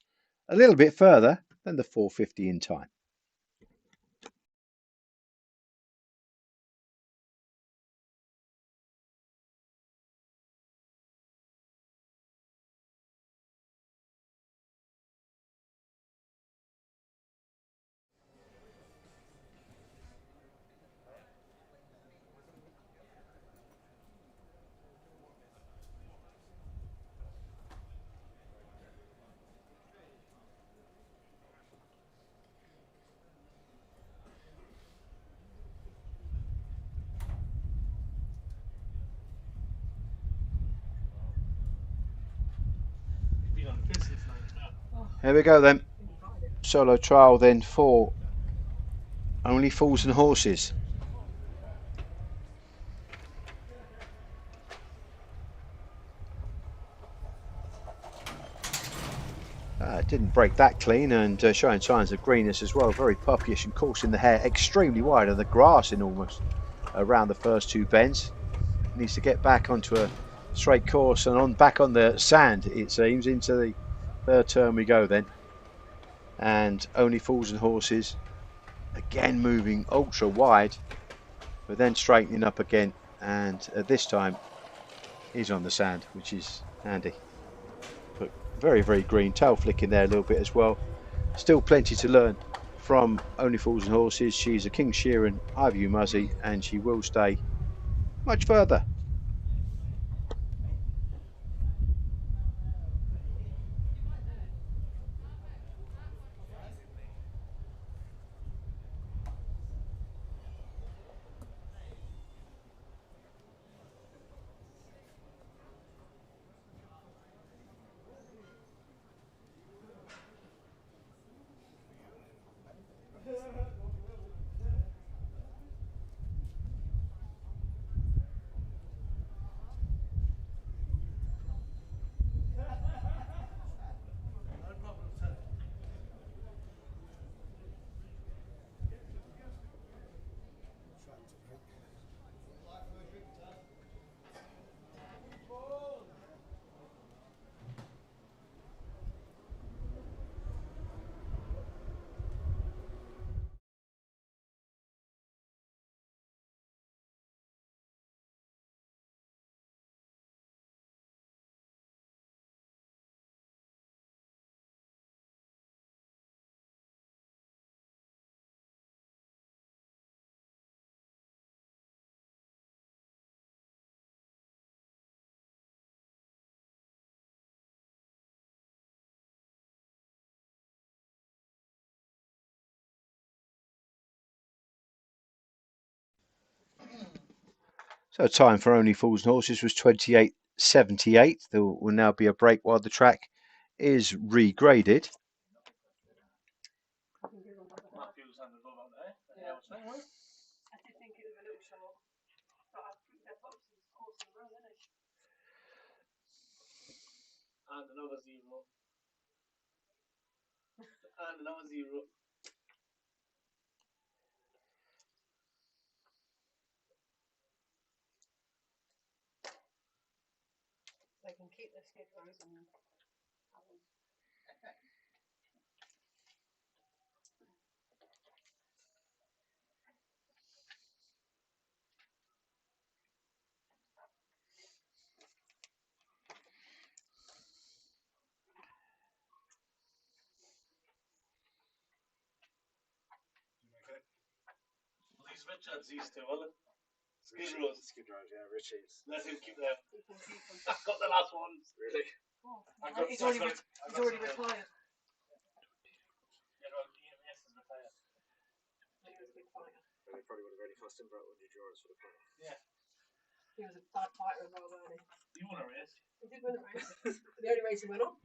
a little bit further than the 450 in time. Here we go then. Solo trial then for Only Fools and Horses. Didn't break that clean and showing signs of greenness as well. Very puppyish and coursing the hair extremely wide and the grass in almost around the first two bends. Needs to get back onto a straight course and on back on the sand, it seems. Into the third turn we go then. And Only Fools and Horses again moving ultra wide, but then straightening up again, and this time he's on the sand, which is handy. But very, very green, tail flicking there a little bit as well. Still plenty to learn from Only Fools and Horses. She's a King Sheeran, Ivy Muzzy, and she will stay much further. So time for Only Fools and Horses was 28.78. There will now be a break while the track is regraded. And another zero. And another zero. They can keep their skid rows and Richard's used to, wasn't it? Skid Rows. Skid Rows, yeah, Richie's. Let him keep them. I got the last ones. Really? Oh, I he's already retired. Yeah, no, EMS is retired. He was a big fighter. And it probably would have only cost him about 100 euros for the car. Yeah. He was a bad fighter as well, wasn't he? You won a race. He did win a race. The only race he went on.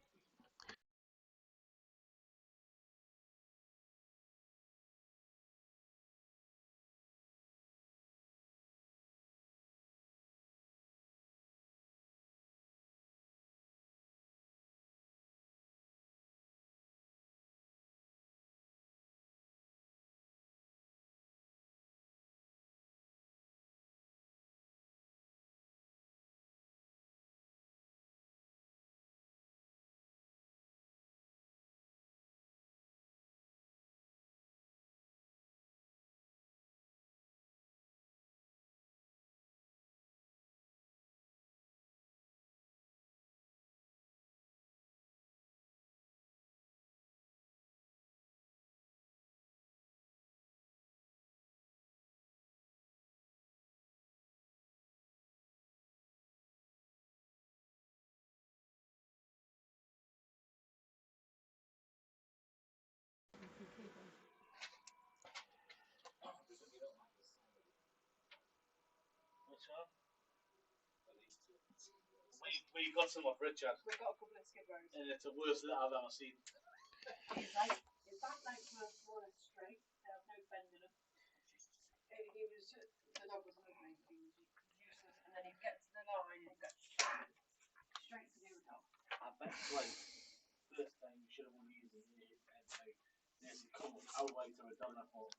Which one? We got some of Richard. We got a couple of Skid Rows. And it's the worst that I've ever seen. His back legs were more or less straight. They had no bend in them. He was just, the dog was ugly. He was useless. And then he'd get to the line and he'd go straight to the other dog. I bet like first time you should have won using it and say there's a come out way to a done I thought.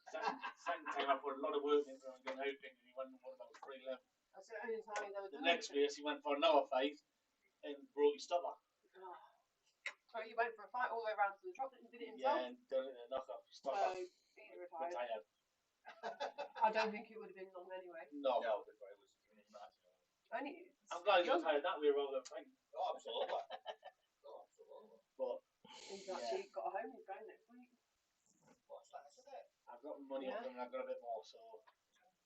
Second time I put a lot of work into him and getting out and he went and won about 3 left. That's the only time he'd ever The done next anything. race he went for another fight and broke his stopper. Oh. So he went for a fight all the way around to the drop and did it himself. Yeah, and done it in a knockoff. So Stopper. he's retired. Retired. I don't think it would have been long anyway. No. Only. I'm glad he retired that way rather than fighting. Oh, absolutely. Oh, absolutely. But He's actually got a home. He's going next week. What's that, isn't it? I've got money off him and I've got a bit more, so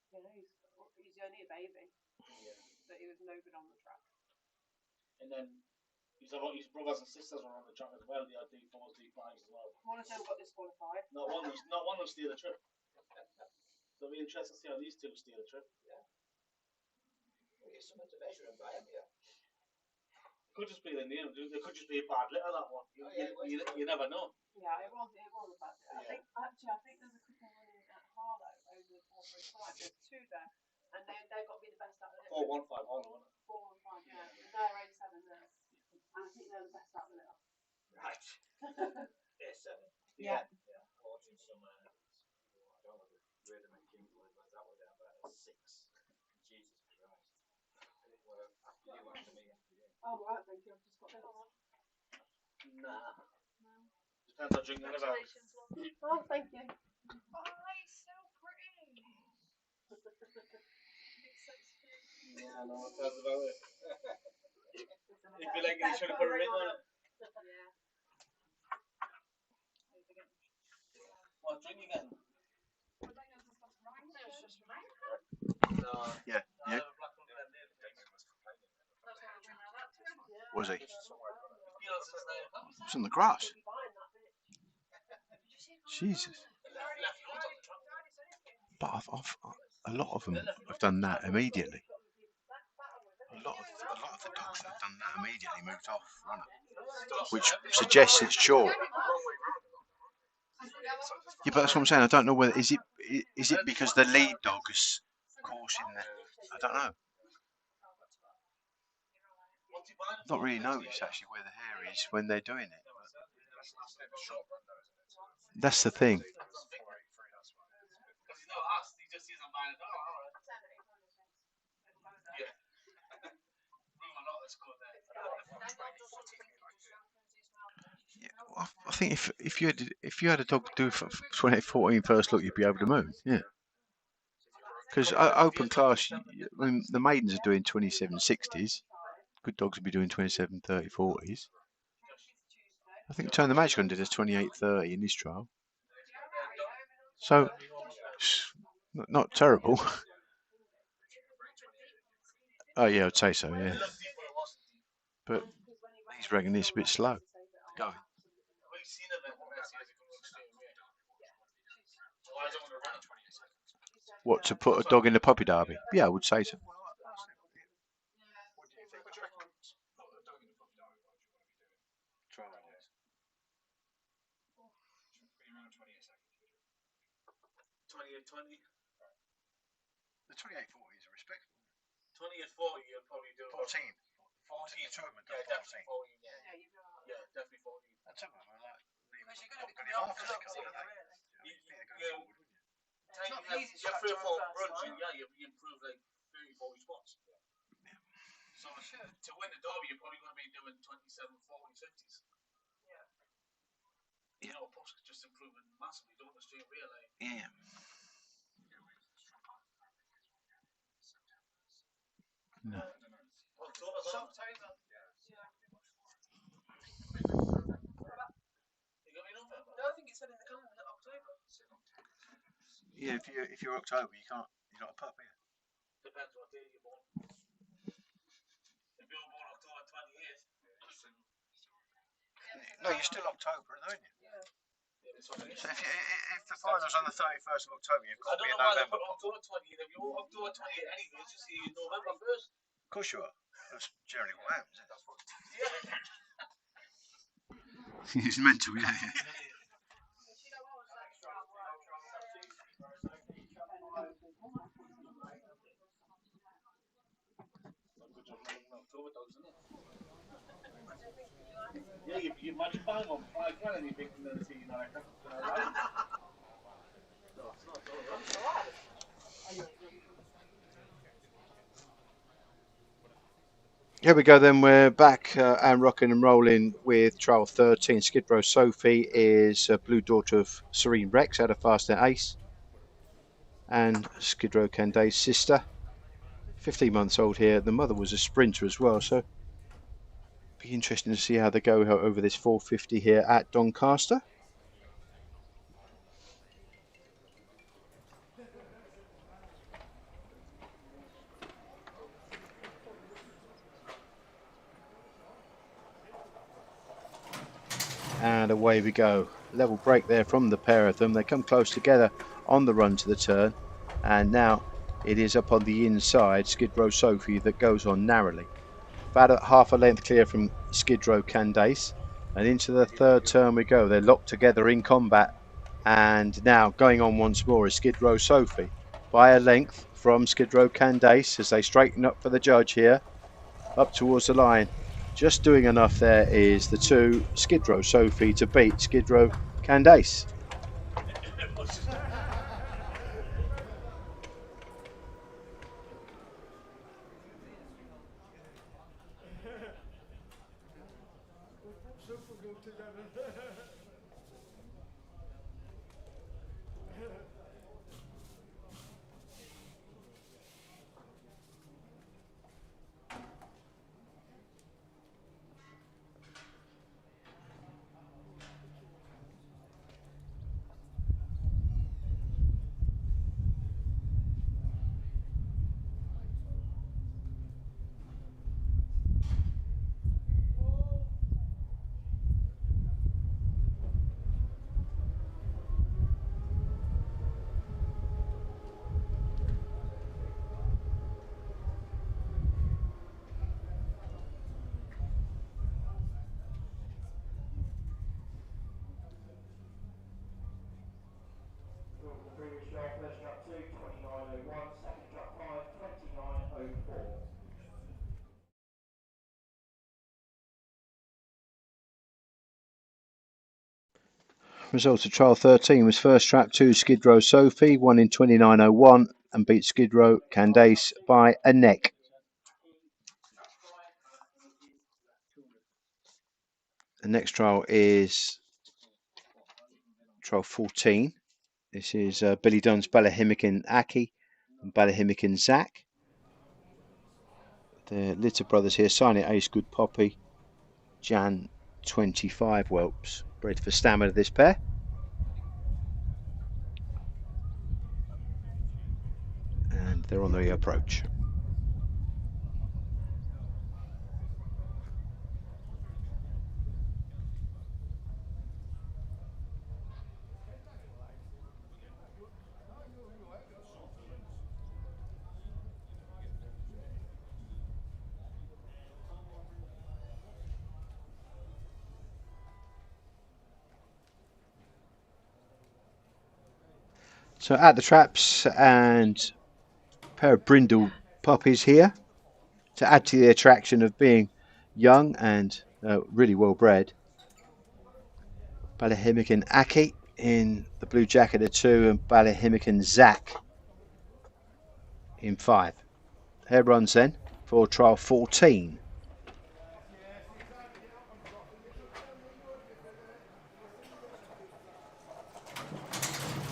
Yeah, he's only a baby, yeah. but he was no good on the track. And then his brothers and sisters were on the track as well. They had D4s, D5s as well. One of them got disqualified. Not one of them steer the trip. So it'll be interesting to see how these two steer the trip. We get something to measure him by, haven't you? Could just be the name. It could just be a bad litter, that one. You never know. Yeah, it was a bad day. Yeah. I think there's a couple running at Harlow over the 435. There's 2 there, and they've got to be the best out of it. 415 all wasn't it? 415, yeah. And they're 87 there, and I think they're the best out of the litter. Right. A7. Yeah. Yeah. Watching some, I don't know the rhythm and King like that was down about a 6. Jesus Christ. Well, after you after me after you. Oh, right, thank you. I've just got this. Nah. Depends on drinking about. Congratulations, Mum. Oh, thank you. Oh, he's so pretty. It's so sweet. Yeah, no, it tells about it. It'd It'd be like you should have put a ring on it. Yeah. What drink you getting? But then yours has got wine. No, it's just wine. No. Yeah, yeah. That's why I bring that up to him. Was he? Yours is there. It's on the grass. Jesus. But a lot of them have done that immediately. A lot of the dogs that have done that immediately moved off runner, which suggests it's short. Yeah, but that's what I'm saying. I don't know whether is it because the lead dog is coursing the. I don't know. I've not really noticed actually where the hair is when they're doing it. That's the thing. Yeah, well, I think if you had a dog do 2014 first look, you'd be over the moon. Yeah. Because open class, when the maidens are doing 2760s, good dogs would be doing 27, 30, 40s. I think Turn the Magic did a 28, 30 in this trial. So Not terrible. Oh yeah, I'd say so. Yeah, but he's reckoning it's a bit slow going. What, to put a dog in the puppy derby? Yeah, I would say so. The 2840 is a respectable. 20 and 40, you'll probably do 14. 14. Two of them Yeah, done definitely 14. 14. Yeah, definitely 14. And some of them are like, Because you're going to be good coming enough, off the they looks, can't, either, are they? really. Take not the you easiest have 3 or track to 4 run runs, first, you improve like 30, 40 spots. So to win the derby, you're probably going to be doing 27, 40, 50s. Yeah. You know, Puck's just improving massively, don't the straight real lane. Yeah. No. October's on. October. Yeah. You got me November? No, I think it's said in the calendar October. Yeah, if you're October, you're not a pup, are you? Depends what day you're born. If you're born October 28th. No, you're still October, aren't you? Yeah. So if the final's on the 31st of October, you've I got to don't be in know why they November. put October 28th. If you're October 28th anyway, it's just see you November 1st. Of course you are. That's generally what happens. Yeah. It's mental, yeah. October dogs, isn't it? Yeah, you imagine buying one for £5 grand and you think another team like that. No, it's not all right. Here we go then, we're back and rocking and rolling with trial 13. Skid Row Sophie is a blue daughter of Serene Rex out of Fastnet Ace. And Skid Row Canday's sister, 15 months old here. The mother was a sprinter as well, so be interesting to see how they go over this 450 here at Doncaster. And away we go. Level break there from the pair of them. They come close together on the run to the turn. And now it is up on the inside, Skid Row Sophie that goes on narrowly. About a half a length clear from Skid Row Candace. And into the third turn we go. They're locked together in combat. And now going on once more is Skid Row Sophie. By a length from Skid Row Candace as they straighten up for the judge here. Up towards the line. Just doing enough there is the two Skid Row Sophie to beat Skid Row Candace. The previous track, first track 2, 29.01, second track 5, 29.04. Result of trial 13 was first track 2 Skid Row Sophie, won in 29.01 and beat Skid Row Candace by a neck. The next trial is trial 14. This is Billy Dunn's Balahimican Aki and Balahimican Zach. The Litter brothers here, signing Ace Good Poppy, Jan 25 whelps. Bred for stamina, this pair. They're on the approach. So at the traps, and a pair of brindle puppies here to add to the attraction of being young and really well bred. Ballyhimmican Aki in the blue jacket at 2 and Ballyhimmican Zach in 5. Hair runs then for trial 14.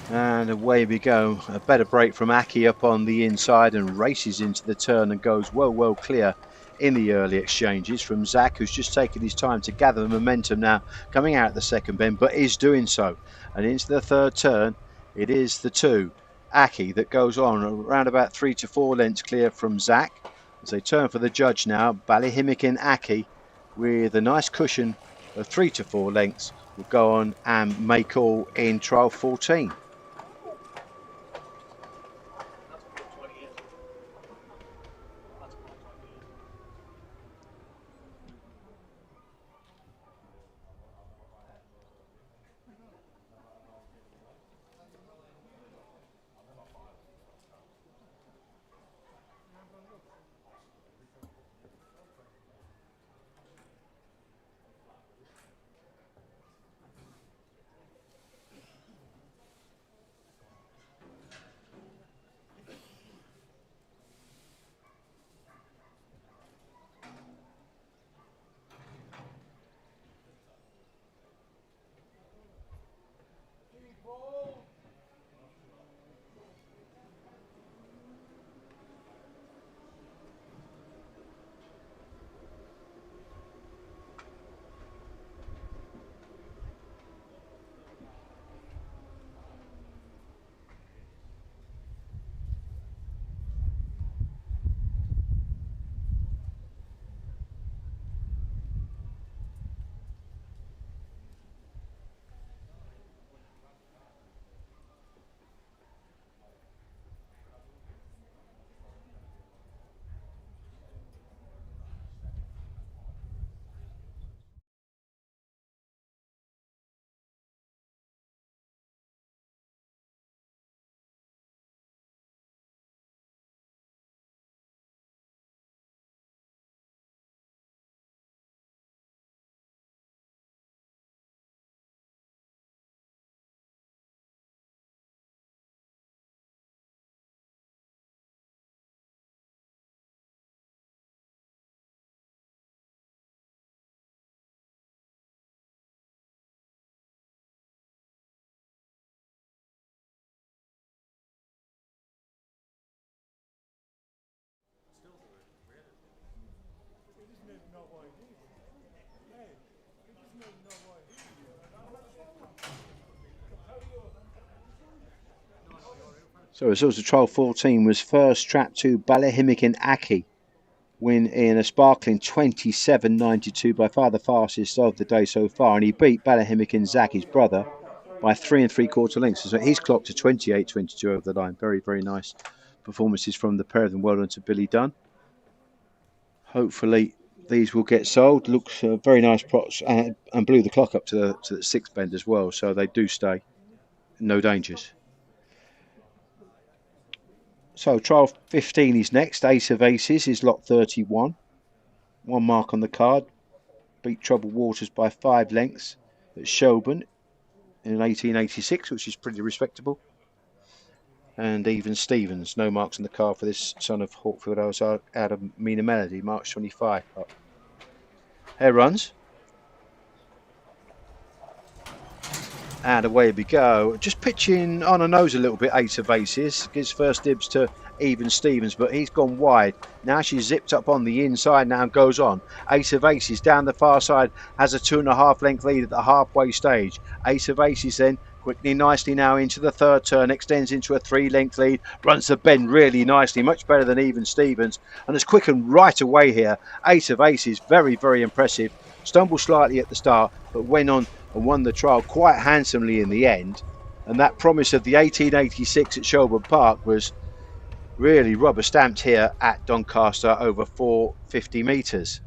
And away we go. A better break from Aki up on the inside and races into the turn and goes well clear in the early exchanges from Zach, who's just taken his time to gather the momentum now coming out the second bend, but is doing so. And into the third turn, it is the 2, Aki, that goes on around about 3 to 4 lengths clear from Zach. As they turn for the judge now, Ballyhimmican Aki with a nice cushion of 3 to 4 lengths will go on and make all in trial 14. So results of trial 14 was first trap to Ballyhimmican Aki, win in a sparkling 27.92, by far the fastest of the day so far, and he beat Ballyhimmican Zach, his brother, by 3 3/4 lengths. So he's clocked to 28.22 over the line. Very nice performances from the pair of them. Well done to Billy Dunn. Hopefully these will get sold. Looks very nice props, and blew the clock up to the 6th bend as well, so they do stay. No dangers. So trial 15 is next. Ace of Aces is lot 31. 1 mark on the card. Beat Troubled Waters by 5 lengths at Shelburne in 1886, which is pretty respectable. And Even Stevens, no marks on the card for this son of Hawkfield out of Mina Melody, March 25. Hair runs. And away we go. Just pitching on a nose a little bit, Ace of Aces. Gives first dibs to Even Stevens, but he's gone wide. Now she's zipped up on the inside now and goes on. Ace of Aces down the far side has a 2.5 length lead at the halfway stage. Ace of Aces then Quickly, nicely now into the third turn, extends into a 3-length lead, runs the bend really nicely, much better than Even Stevens, and has quickened right away here. 8 of Aces, very, very impressive. Stumbled slightly at the start, but went on and won the trial quite handsomely in the end. And that promise of the 1886 at Shelbourne Park was really rubber stamped here at Doncaster over 450 metres.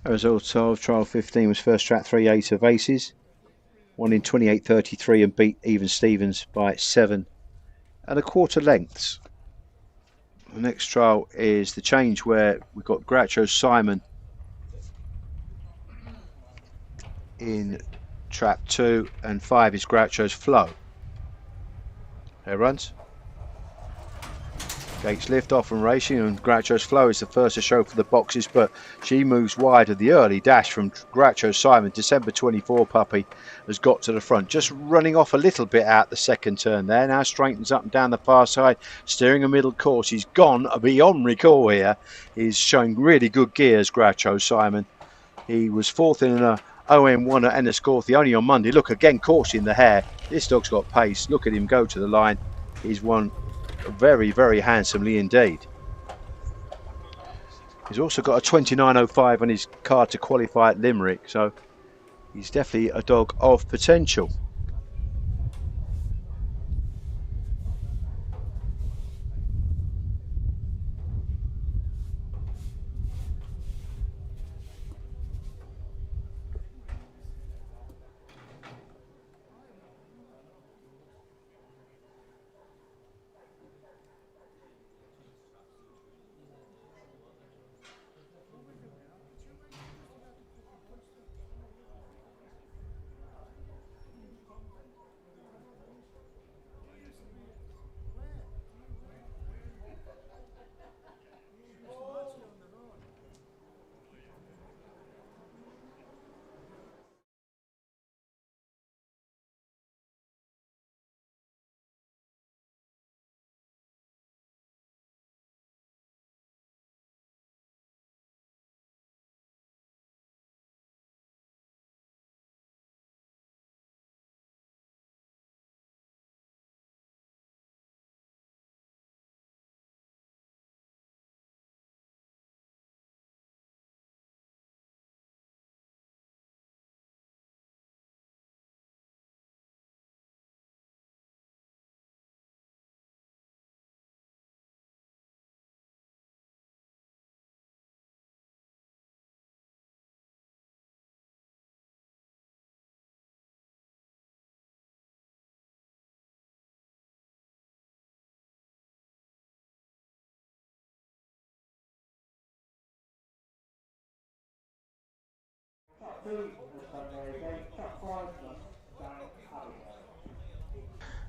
A result of trial 15 was first track 3/8 of Aces, won in 28.33 and beat Even Stevens by 7.25 lengths. The next trial is the change where we've got Groucho Simon in trap 2 and 5 is Groucho's Flow. There runs. Gates lift off and racing, and Groucho's Flow is the first to show for the boxes, but she moves wide, and the early dash from Groucho Simon, December 24 puppy, has got to the front, just running off a little bit out the second turn there. Now straightens up and down the far side, steering a middle course. He's gone beyond recall here. He's showing really good gears, Groucho Simon. He was fourth in an OM1 at Enniscorthy only on Monday. Look, again, caution the hare. This dog's got pace. Look at him go to the line. He's won very, very handsomely indeed. He's also got a 29.05 on his card to qualify at Limerick, so he's definitely a dog of potential.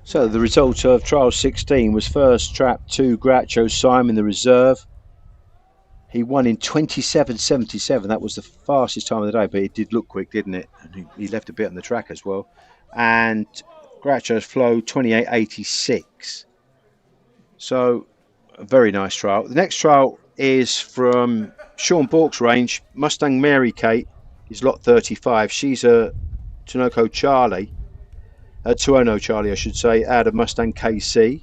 So the result of trial 16 was first trap 2 Groucho Simon, the reserve. He won in 27.77. That was the fastest time of the day, but it did look quick, didn't it? And he left a bit on the track as well. And Groucho's Flow 28.86. So a very nice trial. The next trial is from Sean Bork's range. Mustang Mary Kate is lot 35. She's a Tuono Charlie, I should say, out of Mustang KC.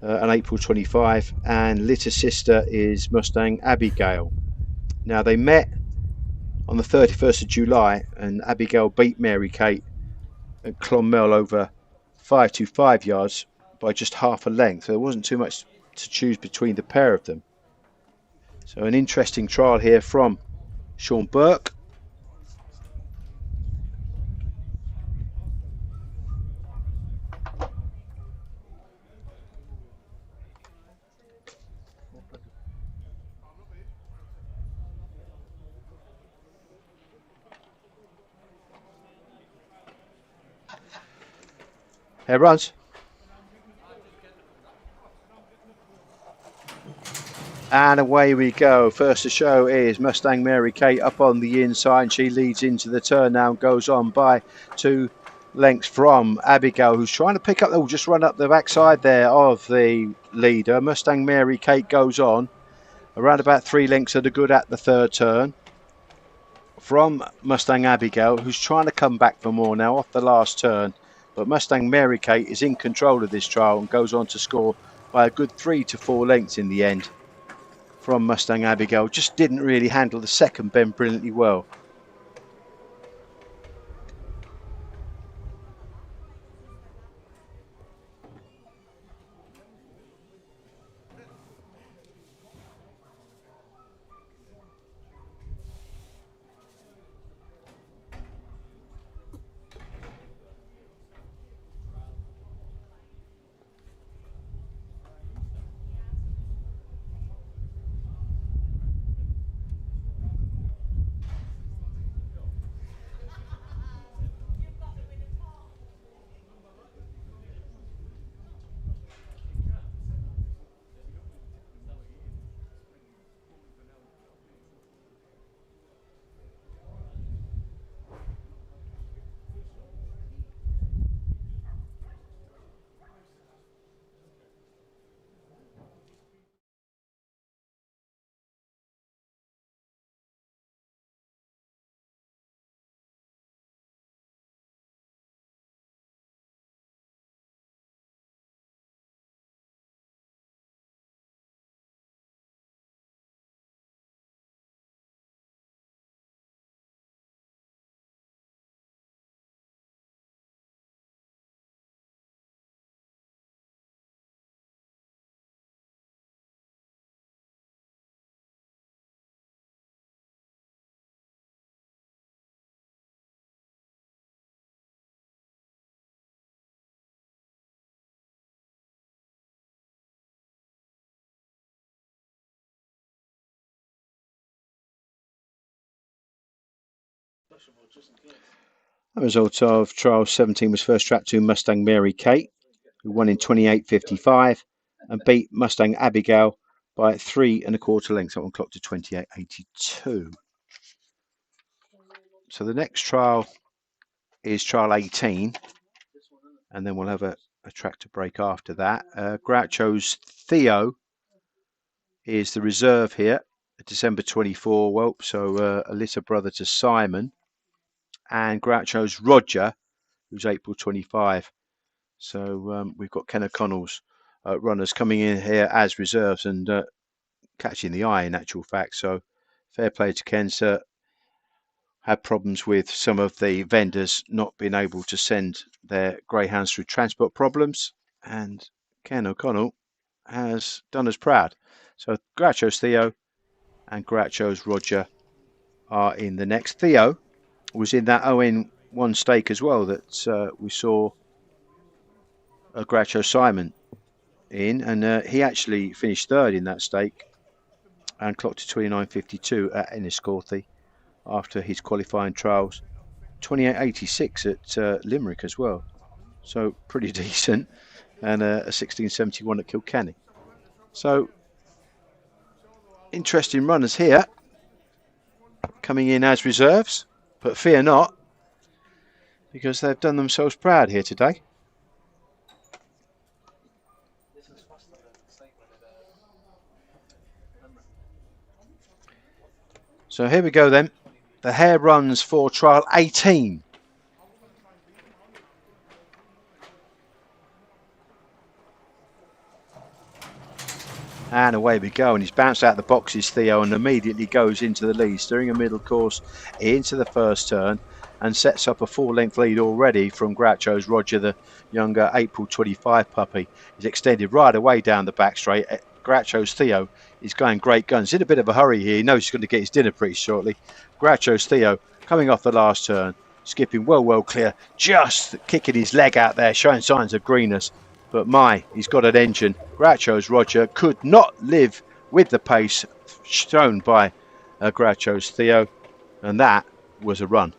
On April 25, and Litter Sister is Mustang Abigail. Now they met on the 31st of July, and Abigail beat Mary Kate at Clonmel over 525 yards by just half a length. So there wasn't too much to choose between the pair of them. So an interesting trial here from Sean Burke. Here runs. And away we go. First to show is Mustang Mary Kate up on the inside. And she leads into the turn now and goes on by 2 lengths from Abigail, who's trying to pick up. Oh, just run up the backside there of the leader. Mustang Mary Kate goes on around about 3 lengths of the good at the third turn from Mustang Abigail, who's trying to come back for more now off the last turn. But Mustang Mary Kate is in control of this trial and goes on to score by a good 3 to 4 lengths in the end from Mustang Abigail. Just didn't really handle the second bend brilliantly well. The result of trial 17 was first trap 2 Mustang Mary Kate, who won in 28.55 and beat Mustang Abigail by 3 1/4 lengths. That one clocked to 28.82. So the next trial is trial 18, and then we'll have a track to break after that. Groucho's Theo is the reserve here, December 24 whelp, so a litter brother to Simon. And Groucho's Roger, who's April 25. So we've got Ken O'Connell's runners coming in here as reserves and catching the eye in actual fact. So fair play to Ken. Had problems with some of the vendors not being able to send their greyhounds through transport problems, and Ken O'Connell has done us proud. So Groucho's Theo and Groucho's Roger are in the next. Theo was in that ON1 stake as well that we saw Groucho Simon in, and he actually finished third in that stake and clocked to 29.52 at Enniscorthy. after his qualifying trials. 28.86 at Limerick as well, so pretty decent, and a 16.71 at Kilkenny. So interesting runners here coming in as reserves, but fear not, because they've done themselves proud here today. This is faster than the statement at So here we go then. The hare runs for trial 18. And away we go, and he's bounced out the boxes, Theo, and immediately goes into the lead, steering a middle course into the first turn, and sets up a full-length lead already from Groucho's Roger, the younger April 25 puppy. He's extended right away down the back straight. Groucho's Theo is going great guns. In a bit of a hurry here. He knows he's going to get his dinner pretty shortly. Groucho's Theo coming off the last turn, skipping well clear, just kicking his leg out there, showing signs of greenness. But he's got an engine. Groucho's Roger could not live with the pace shown by Groucho's Theo, and that was a run.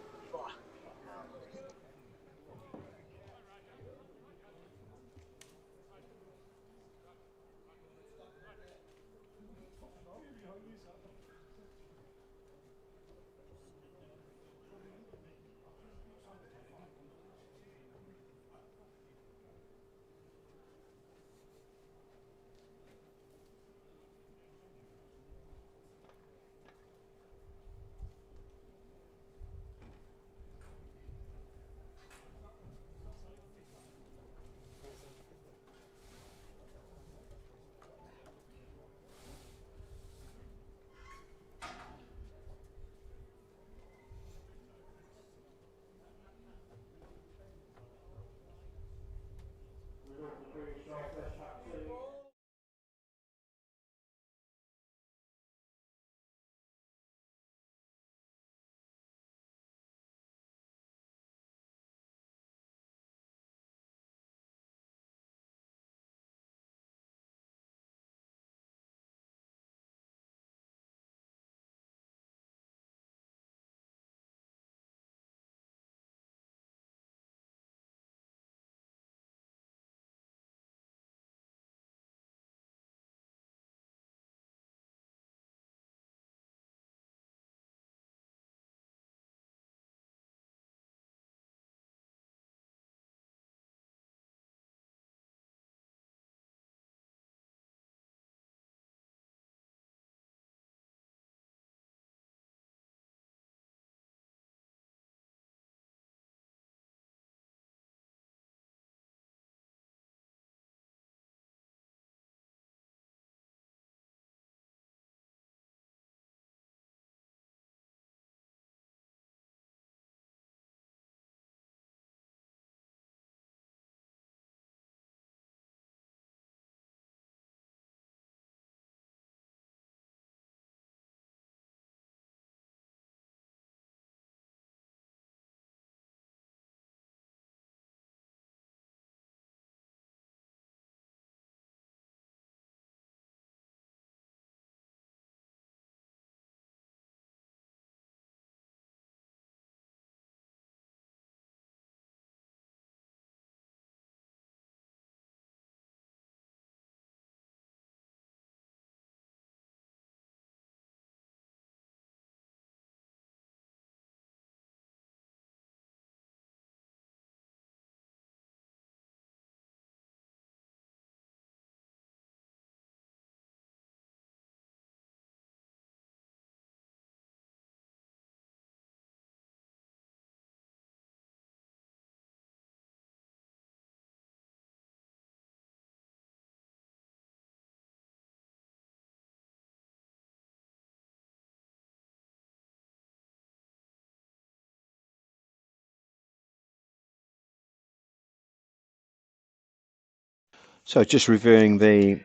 So just reviewing the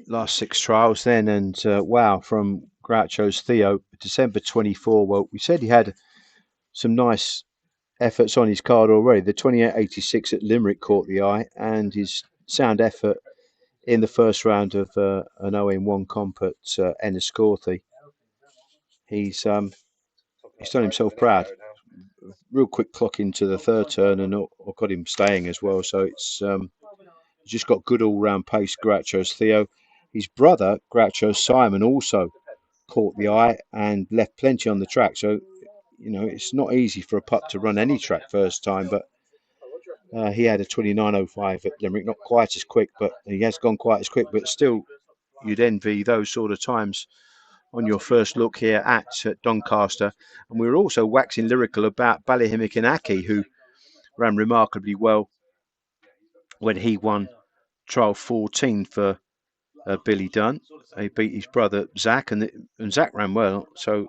last 6 trials then, and wow, from Groucho's Theo, December 24. Well, we said he had some nice efforts on his card already. The 28.86 at Limerick caught the eye, and his sound effort in the first round of an 0-1 comp at Enniscorthy. He's he's done himself proud. Real quick clock into the third turn, and I got him staying as well. So it's just got good all-round pace. Groucho's Theo, his brother Groucho Simon also caught the eye and left plenty on the track. So it's not easy for a pup to run any track first time, but he had a 29.05 at Limerick, not quite as quick, but he has gone quite as quick. But still, you'd envy those sort of times on your first look here at Doncaster. And we were also waxing lyrical about Ballyhimmick and Aki, who ran remarkably well when he won trial 14 for Billy Dunn. He beat his brother Zach, and Zach ran well. So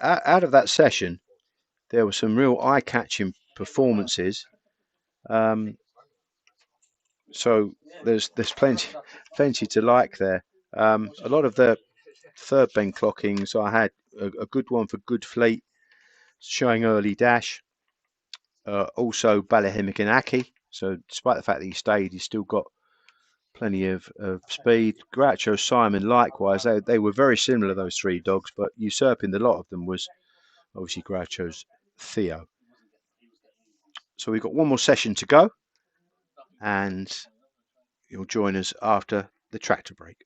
out of that session, there were some real eye-catching performances. So there's plenty to like there. A lot of the third bend clockings, I had a good one for Good Fleet, showing early dash. Also Ballyhimmick and Aki. So despite the fact that he stayed, he's still got plenty of speed. Groucho Simon, likewise, they were very similar, those three dogs, but usurping the lot of them was obviously Groucho's Theo. So we've got one more session to go, and you'll join us after the tractor break.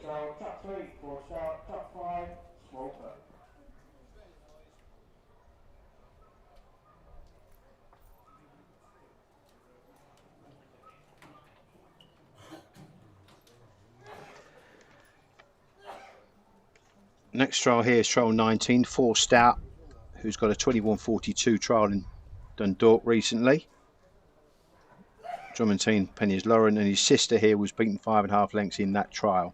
trial, trap 3, 4 start, trap 5, small fun. Next trial here is trial 19, 4 Stout, who's got a 21.42 trial in Dundalk recently. Drummondine Penny's Lauren, and his sister here was beaten 5.5 lengths in that trial.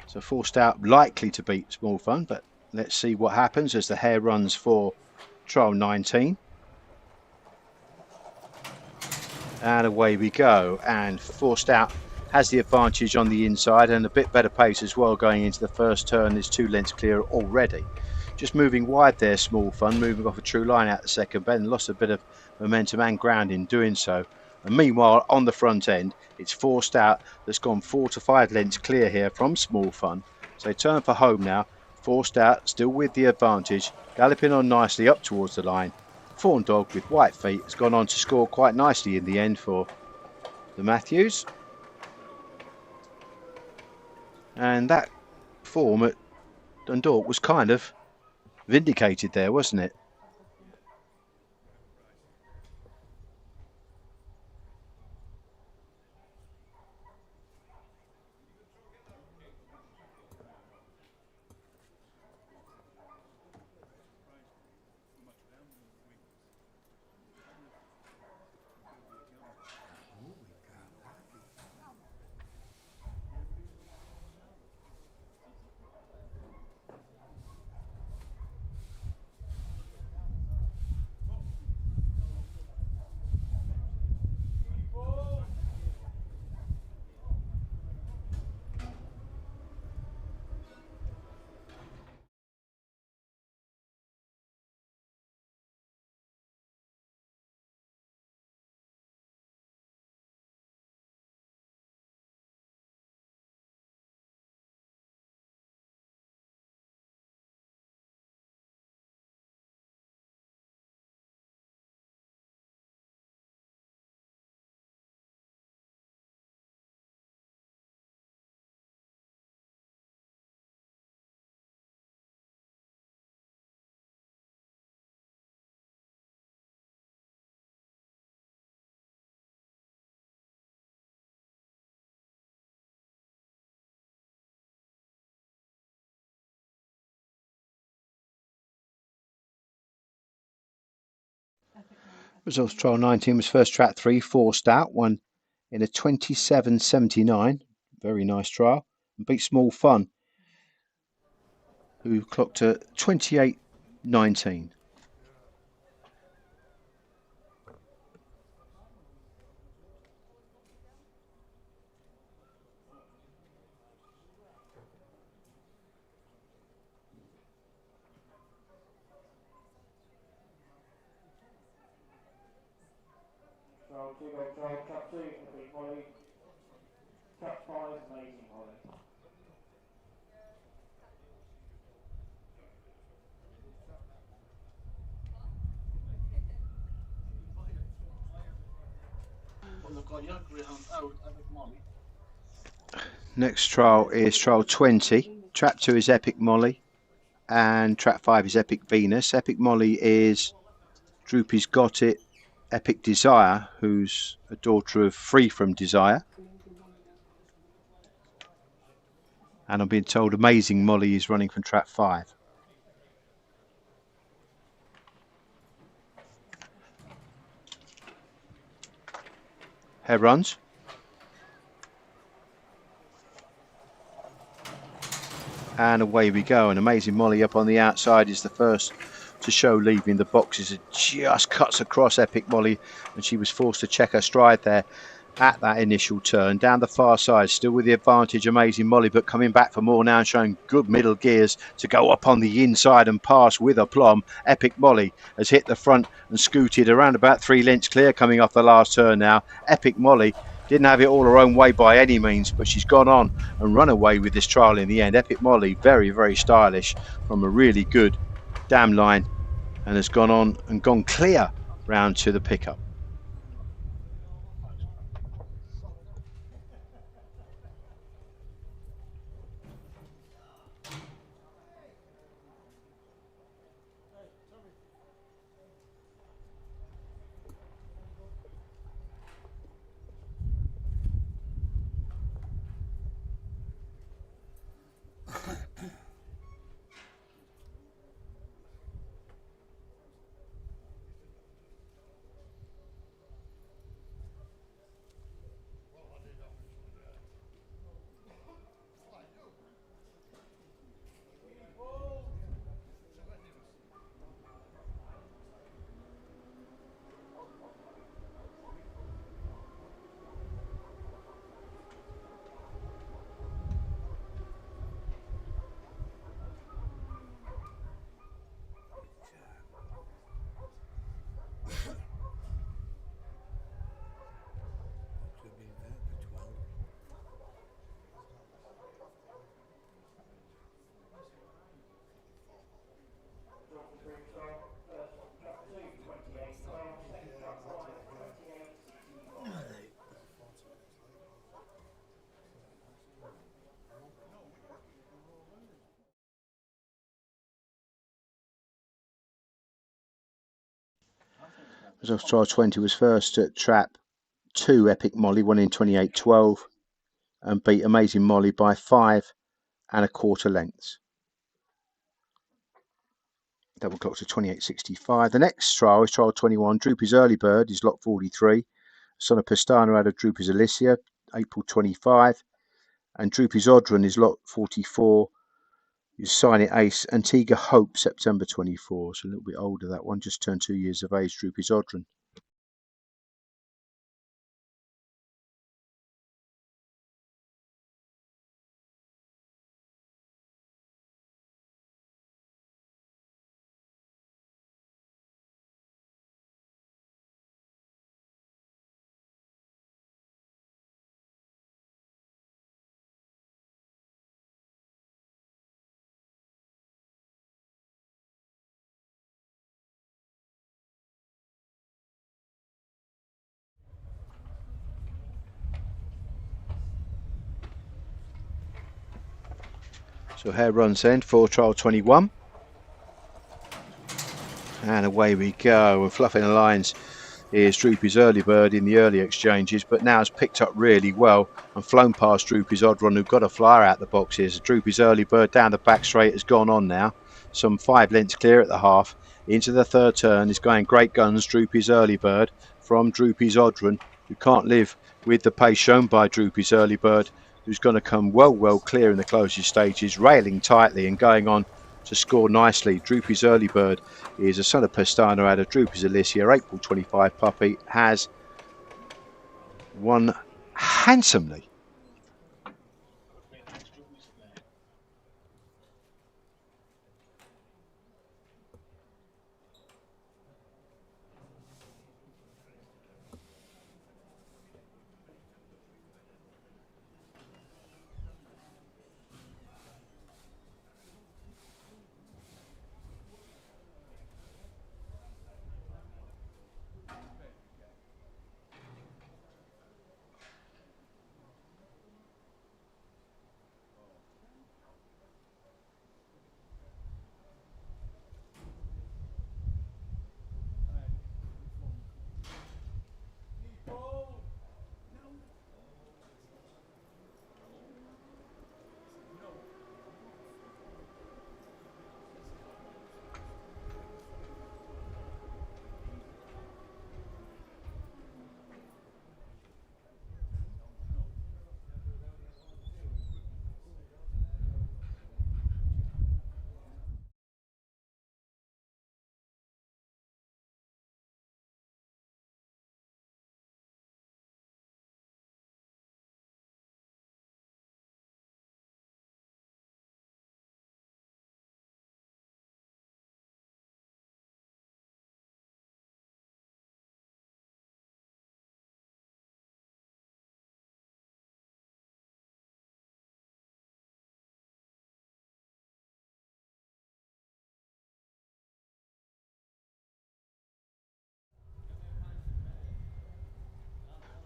So 4 Stout likely to beat Small Fun, but let's see what happens as the hare runs for trial 19. And away we go, and 4 Stout has the advantage on the inside and a bit better pace as well going into the first turn. Is 2 lengths clear already. Just moving wide there, Small Fun, moving off a true line out the second bend, lost a bit of momentum and ground in doing so. And meanwhile, on the front end, it's 4 Stout that's gone 4 to 5 lengths clear here from Small Fun. So turn for home now. 4 Stout still with the advantage, galloping on nicely up towards the line. Fawn Dog with white feet has gone on to score quite nicely in the end for the Matthews. And that form at Dundalk was kind of vindicated there, wasn't it? Results trial 19 was first track 3, 4 Stout, won in a 27.79. Very nice trial. And beat Small Fun, who clocked a 28.19. Trial 2, go trial, trap 2, Epic Molly, trap 5, Amazing Molly. Well, they've got young greyhound out, Epic Molly. Next trial is trial 20. Trap 2 is Epic Molly, and trap 5 is Epic Venus. Epic Molly is Droopy's Got It, Epic Desire, who's a daughter of Free From Desire. And I'm being told Amazing Molly is running from trap 5. Hare runs. And away we go. And Amazing Molly up on the outside is the first to show leaving the boxes. It just cuts across Epic Molly, and she was forced to check her stride there at that initial turn. Down the far side, still with the advantage, Amazing Molly, but coming back for more now and showing good middle gears to go up on the inside and pass with aplomb. Epic Molly has hit the front and scooted around about 3 lengths clear coming off the last turn now. Epic Molly didn't have it all her own way by any means, but she's gone on and run away with this trial in the end. Epic Molly, very, very stylish from a really good dam line, and has gone on and gone clear round to the pickup. As off trial 20 was first at trap 2 Epic Molly, won in 28.12 and beat Amazing Molly by 5 1/4 lengths. Double clock to 28.65. The next trial is trial 21. Droopy's Early Bird is lot 43. Son of Pestana out of Droopy's Alicia, April 25. And Droopy's Odron is lot 44. You sign it Ace, Antigua Hope, September 24. So a little bit older, that one. Just turned 2 years of age, Droopy's Odron. So hare runs end for trial 21. And away we go. And fluffing the lines is Droopy's Early Bird in the early exchanges, but now has picked up really well and flown past Droopy's Odron, who got a flyer out the boxes. Droopy's Early Bird down the back straight has gone on now. Some 5 lengths clear at the half. Into the third turn is going great guns, Droopy's Early Bird from Droopy's Odron, who can't live with the pace shown by Droopy's Early Bird, who's going to come well clear in the closing stages, railing tightly and going on to score nicely. Droopy's Early Bird is a son of Pestana out of Droopy's Alicia, April 25 puppy, has won handsomely.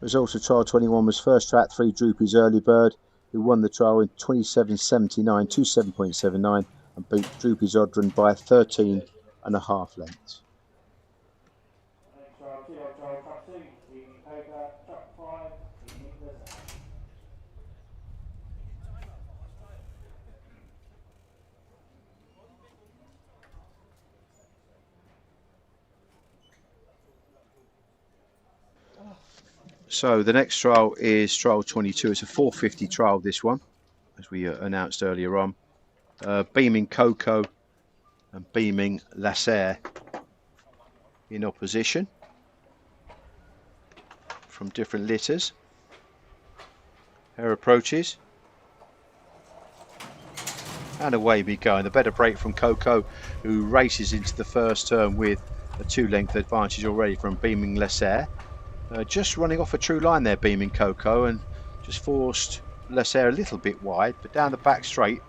Results of trial 21 was first track 3 Droopy's Early Bird, who won the trial in 27.79, 27.79 and beat Droopy's Odron by 13.5 lengths. So the next trial is trial 22. It's a 450 trial, this one, as we announced earlier on. Beaming Coco and Beaming Lasser in opposition from different litters. Hare approaches. And away we go. And the better break from Coco, who races into the first turn with a 2-length advantage already from Beaming Lasser. Just running off a true line there, Beaming Coco, and just forced Lasser a little bit wide, but down the back straight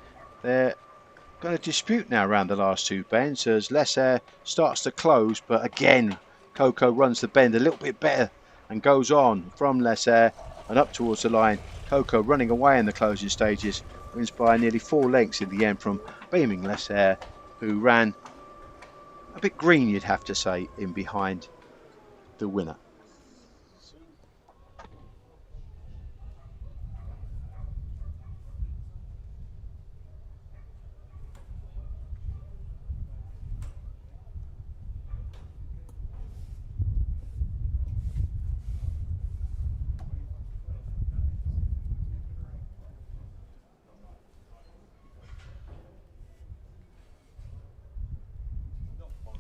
they're going to dispute now around the last 2 bends as Lasser starts to close, but again Coco runs the bend a little bit better and goes on from Lasser and up towards the line. Coco running away in the closing stages, wins by nearly 4 lengths in the end from Beaming Lasser, who ran a bit green, you'd have to say, in behind the winner.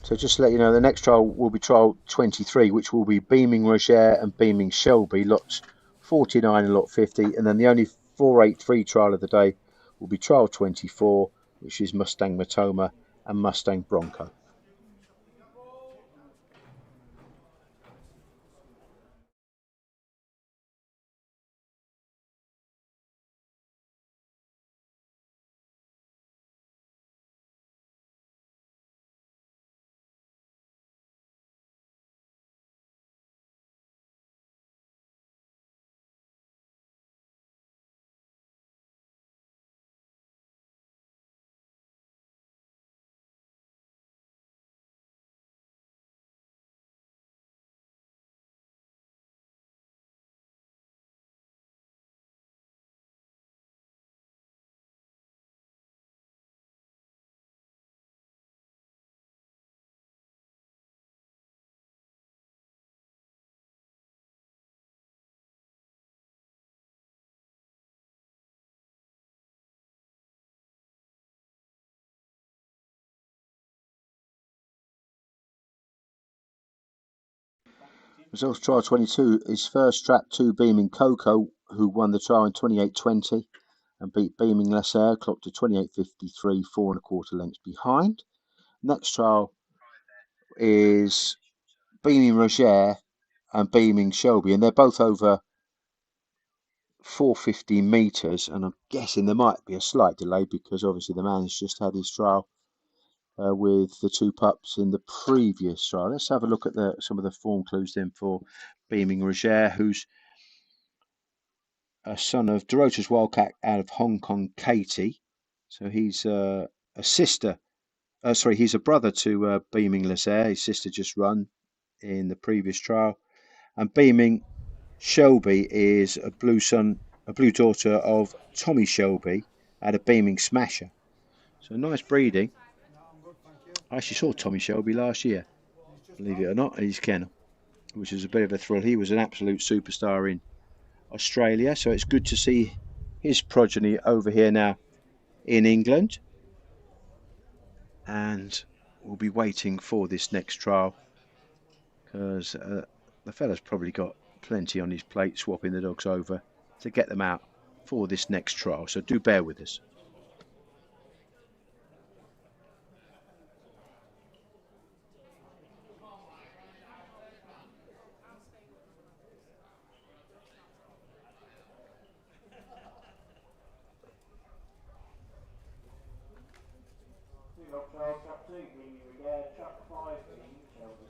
So just to let you know, the next trial will be trial 23, which will be Beaming Roger and Beaming Shelby, lots 49 and lot 50. And then the only 483 trial of the day will be trial 24, which is Mustang Matoma and Mustang Bronco. Results trial 22 is first trap 2 Beaming Coco, who won the trial in 28.20 and beat Beaming Lesser, clocked to 28.53, 4 1/4 lengths behind. Next trial is Beaming Roger and Beaming Shelby, and they're both over 450 metres, and I'm guessing there might be a slight delay because obviously the man's just had his trial with the two pups in the previous trial. Let's have a look at some of the form clues then for Beaming Roger, who's a son of Dorota's Wildcat out of Hong Kong, Katie. So he's a sister. He's a brother to Beaming Lazer. His sister just run in the previous trial, and Beaming Shelby is a blue daughter of Tommy Shelby out of Beaming Smasher. So nice breeding. No, I'm good, thank you. I actually saw Tommy Shelby last year, He's just believe it or not, at his kennel, which was a bit of a thrill. He was an absolute superstar in Australia, so it's good to see his progeny over here now in England. And we'll be waiting for this next trial because the fella's probably got plenty on his plate swapping the dogs over to get them out for this next trial, so do bear with us. Trap 2, Beaming Roger, trap 5, Beaming Shelby.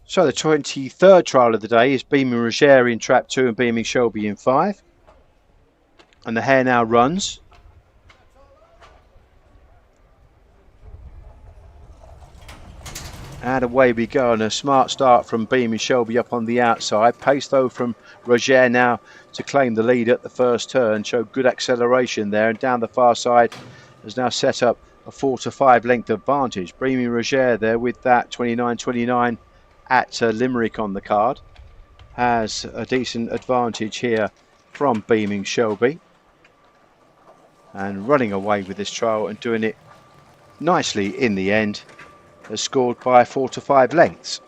So the 23rd trial of the day is Beaming Roger in trap 2 and Beaming Shelby in 5. And the hare now runs. And away we go, and a smart start from Beaming Shelby up on the outside. Pace though from Roger now to claim the lead at the first turn. Showed good acceleration there, and down the far side has now set up a 4 to 5 length advantage. Beaming Roger there with that 29.29 at Limerick on the card has a decent advantage here from Beaming Shelby, and running away with this trial and doing it nicely in the end. Has scored by 4 to 5 lengths.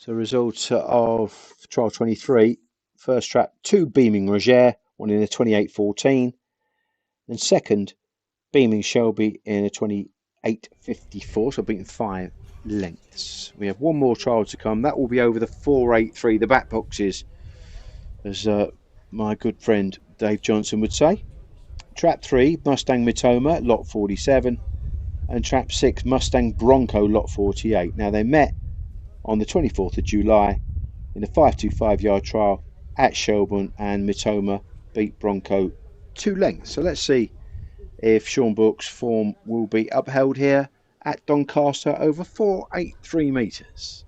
So result of trial 23, first trap 2 Beaming Roger, one in a 28.14, and second Beaming Shelby in a 28.54, so beaten 5 lengths. We have one more trial to come. That will be over the 4.83, the back boxes, as my good friend Dave Johnson would say. Trap 3 Mustang Matoma, lot 47, and trap 6 Mustang Bronco, lot 48. Now they met on the 24th of July in a 525-yard trial at Shelbourne, and Matoma beat Bronco 2 lengths. So let's see if Sean Book's form will be upheld here at Doncaster over 483 metres.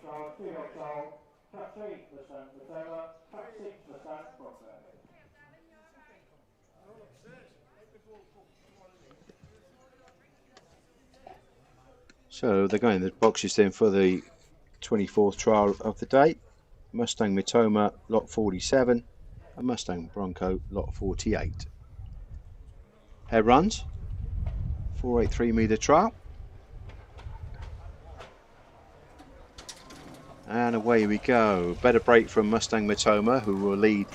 Trial 2 got trial. Trap 3 Mustang Matoma. Trap 6 Mustang Bronco. So they're going in the boxes then for the 24th trial of the day. Mustang Matoma, lot 47, and Mustang Bronco, lot 48. Pair runs, 483 metre trial. And away we go. Better break from Mustang Matoma, who will lead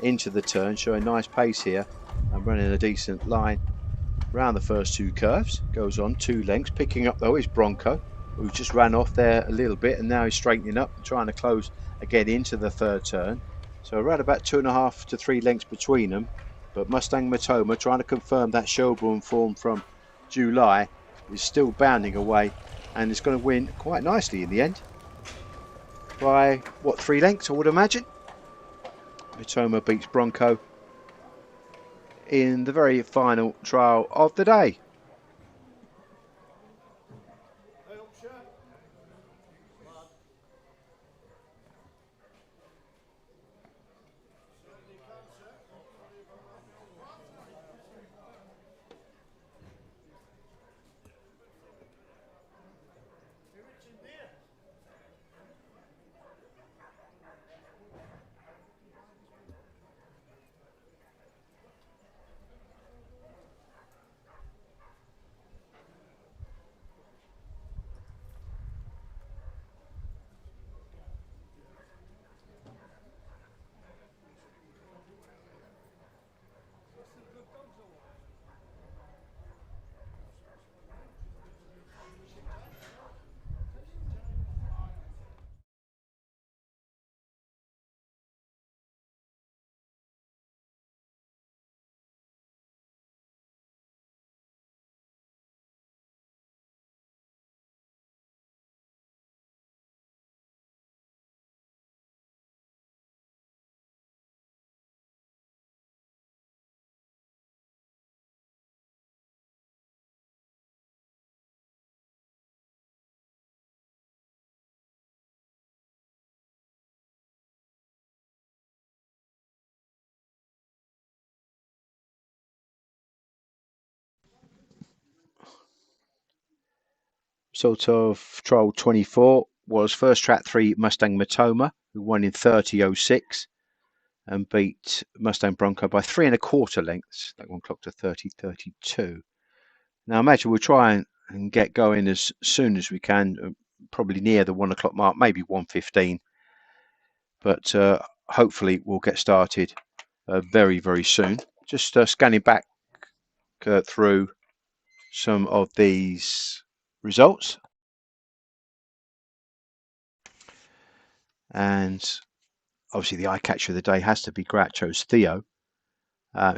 into the turn, showing nice pace here and running a decent line around the first 2 curves. Goes on 2 lengths. Picking up though is Bronco, who just ran off there a little bit, and now he's straightening up and trying to close again into the third turn. So around about 2.5 to 3 lengths between them. But Mustang Matoma, trying to confirm that Shelbourne form from July, is still bounding away and is going to win quite nicely in the end. By, what, 3 lengths, I would imagine. Matoma beats Bronco in the very final trial of the day. Sort of trial 24 was first trap 3 Mustang Matoma, who won in 30.06 and beat Mustang Bronco by 3.25 lengths. That one clocked to 30.32. Now I imagine we'll try and get going as soon as we can, probably near the 1 o'clock mark, maybe 1:15. But hopefully we'll get started very, very soon. Just scanning back through some of these results. And obviously the eye catcher of the day has to be Groucho's Theo.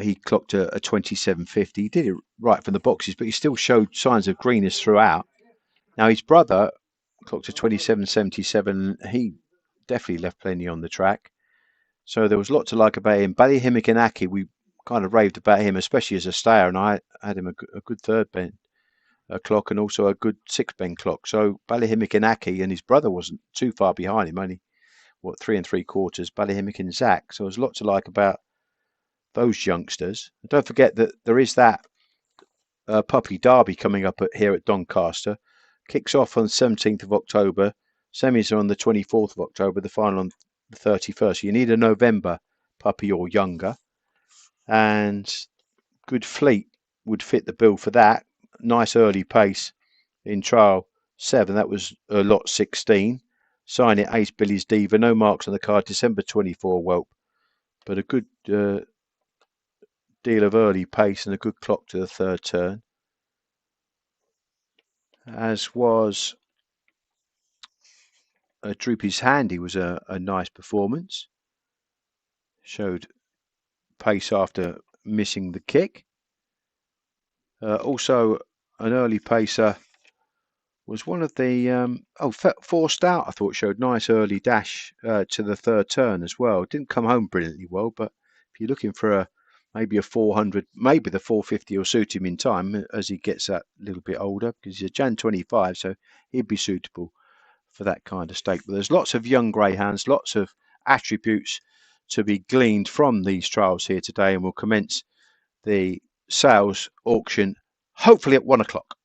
He clocked a 27.50. He did it right from the boxes, but he still showed signs of greenness throughout. Now his brother clocked a 27.77. He definitely left plenty on the track. So there was a lot to like about him. Ballyhimmock and Aki, we kind of raved about him, especially as a stayer, and I had him a good third bend clock and also a good sixth bend clock. So Ballyhimmock and Aki, and his brother wasn't too far behind him, only 3 3/4. Ballyhimmock and Zach. So there's a lot to like about those youngsters. And don't forget that there is that puppy derby coming up here at Doncaster. Kicks off on the 17th of October. Semis are on the 24th of October. The final on the 31st. You need a November puppy or younger. And Good Fleet would fit the bill for that. Nice early pace in trial 7. That was lot 16. Sign it Ace Billy's Diva. No marks on the card. December 24 whelp. But a good deal of early pace and a good clock to the third turn. As was Droopy's Handy was a nice performance. Showed pace after missing the kick. Also an early pacer was one of the Forced Out. I thought showed nice early dash to the third turn as well. Didn't come home brilliantly well, but if you're looking for maybe a 400, maybe the 450 will suit him in time as he gets that little bit older, because he's a Jan 25, so he'd be suitable for that kind of stake. But there's lots of young greyhounds, lots of attributes to be gleaned from these trials here today, and we'll commence the sales auction hopefully at 1 o'clock.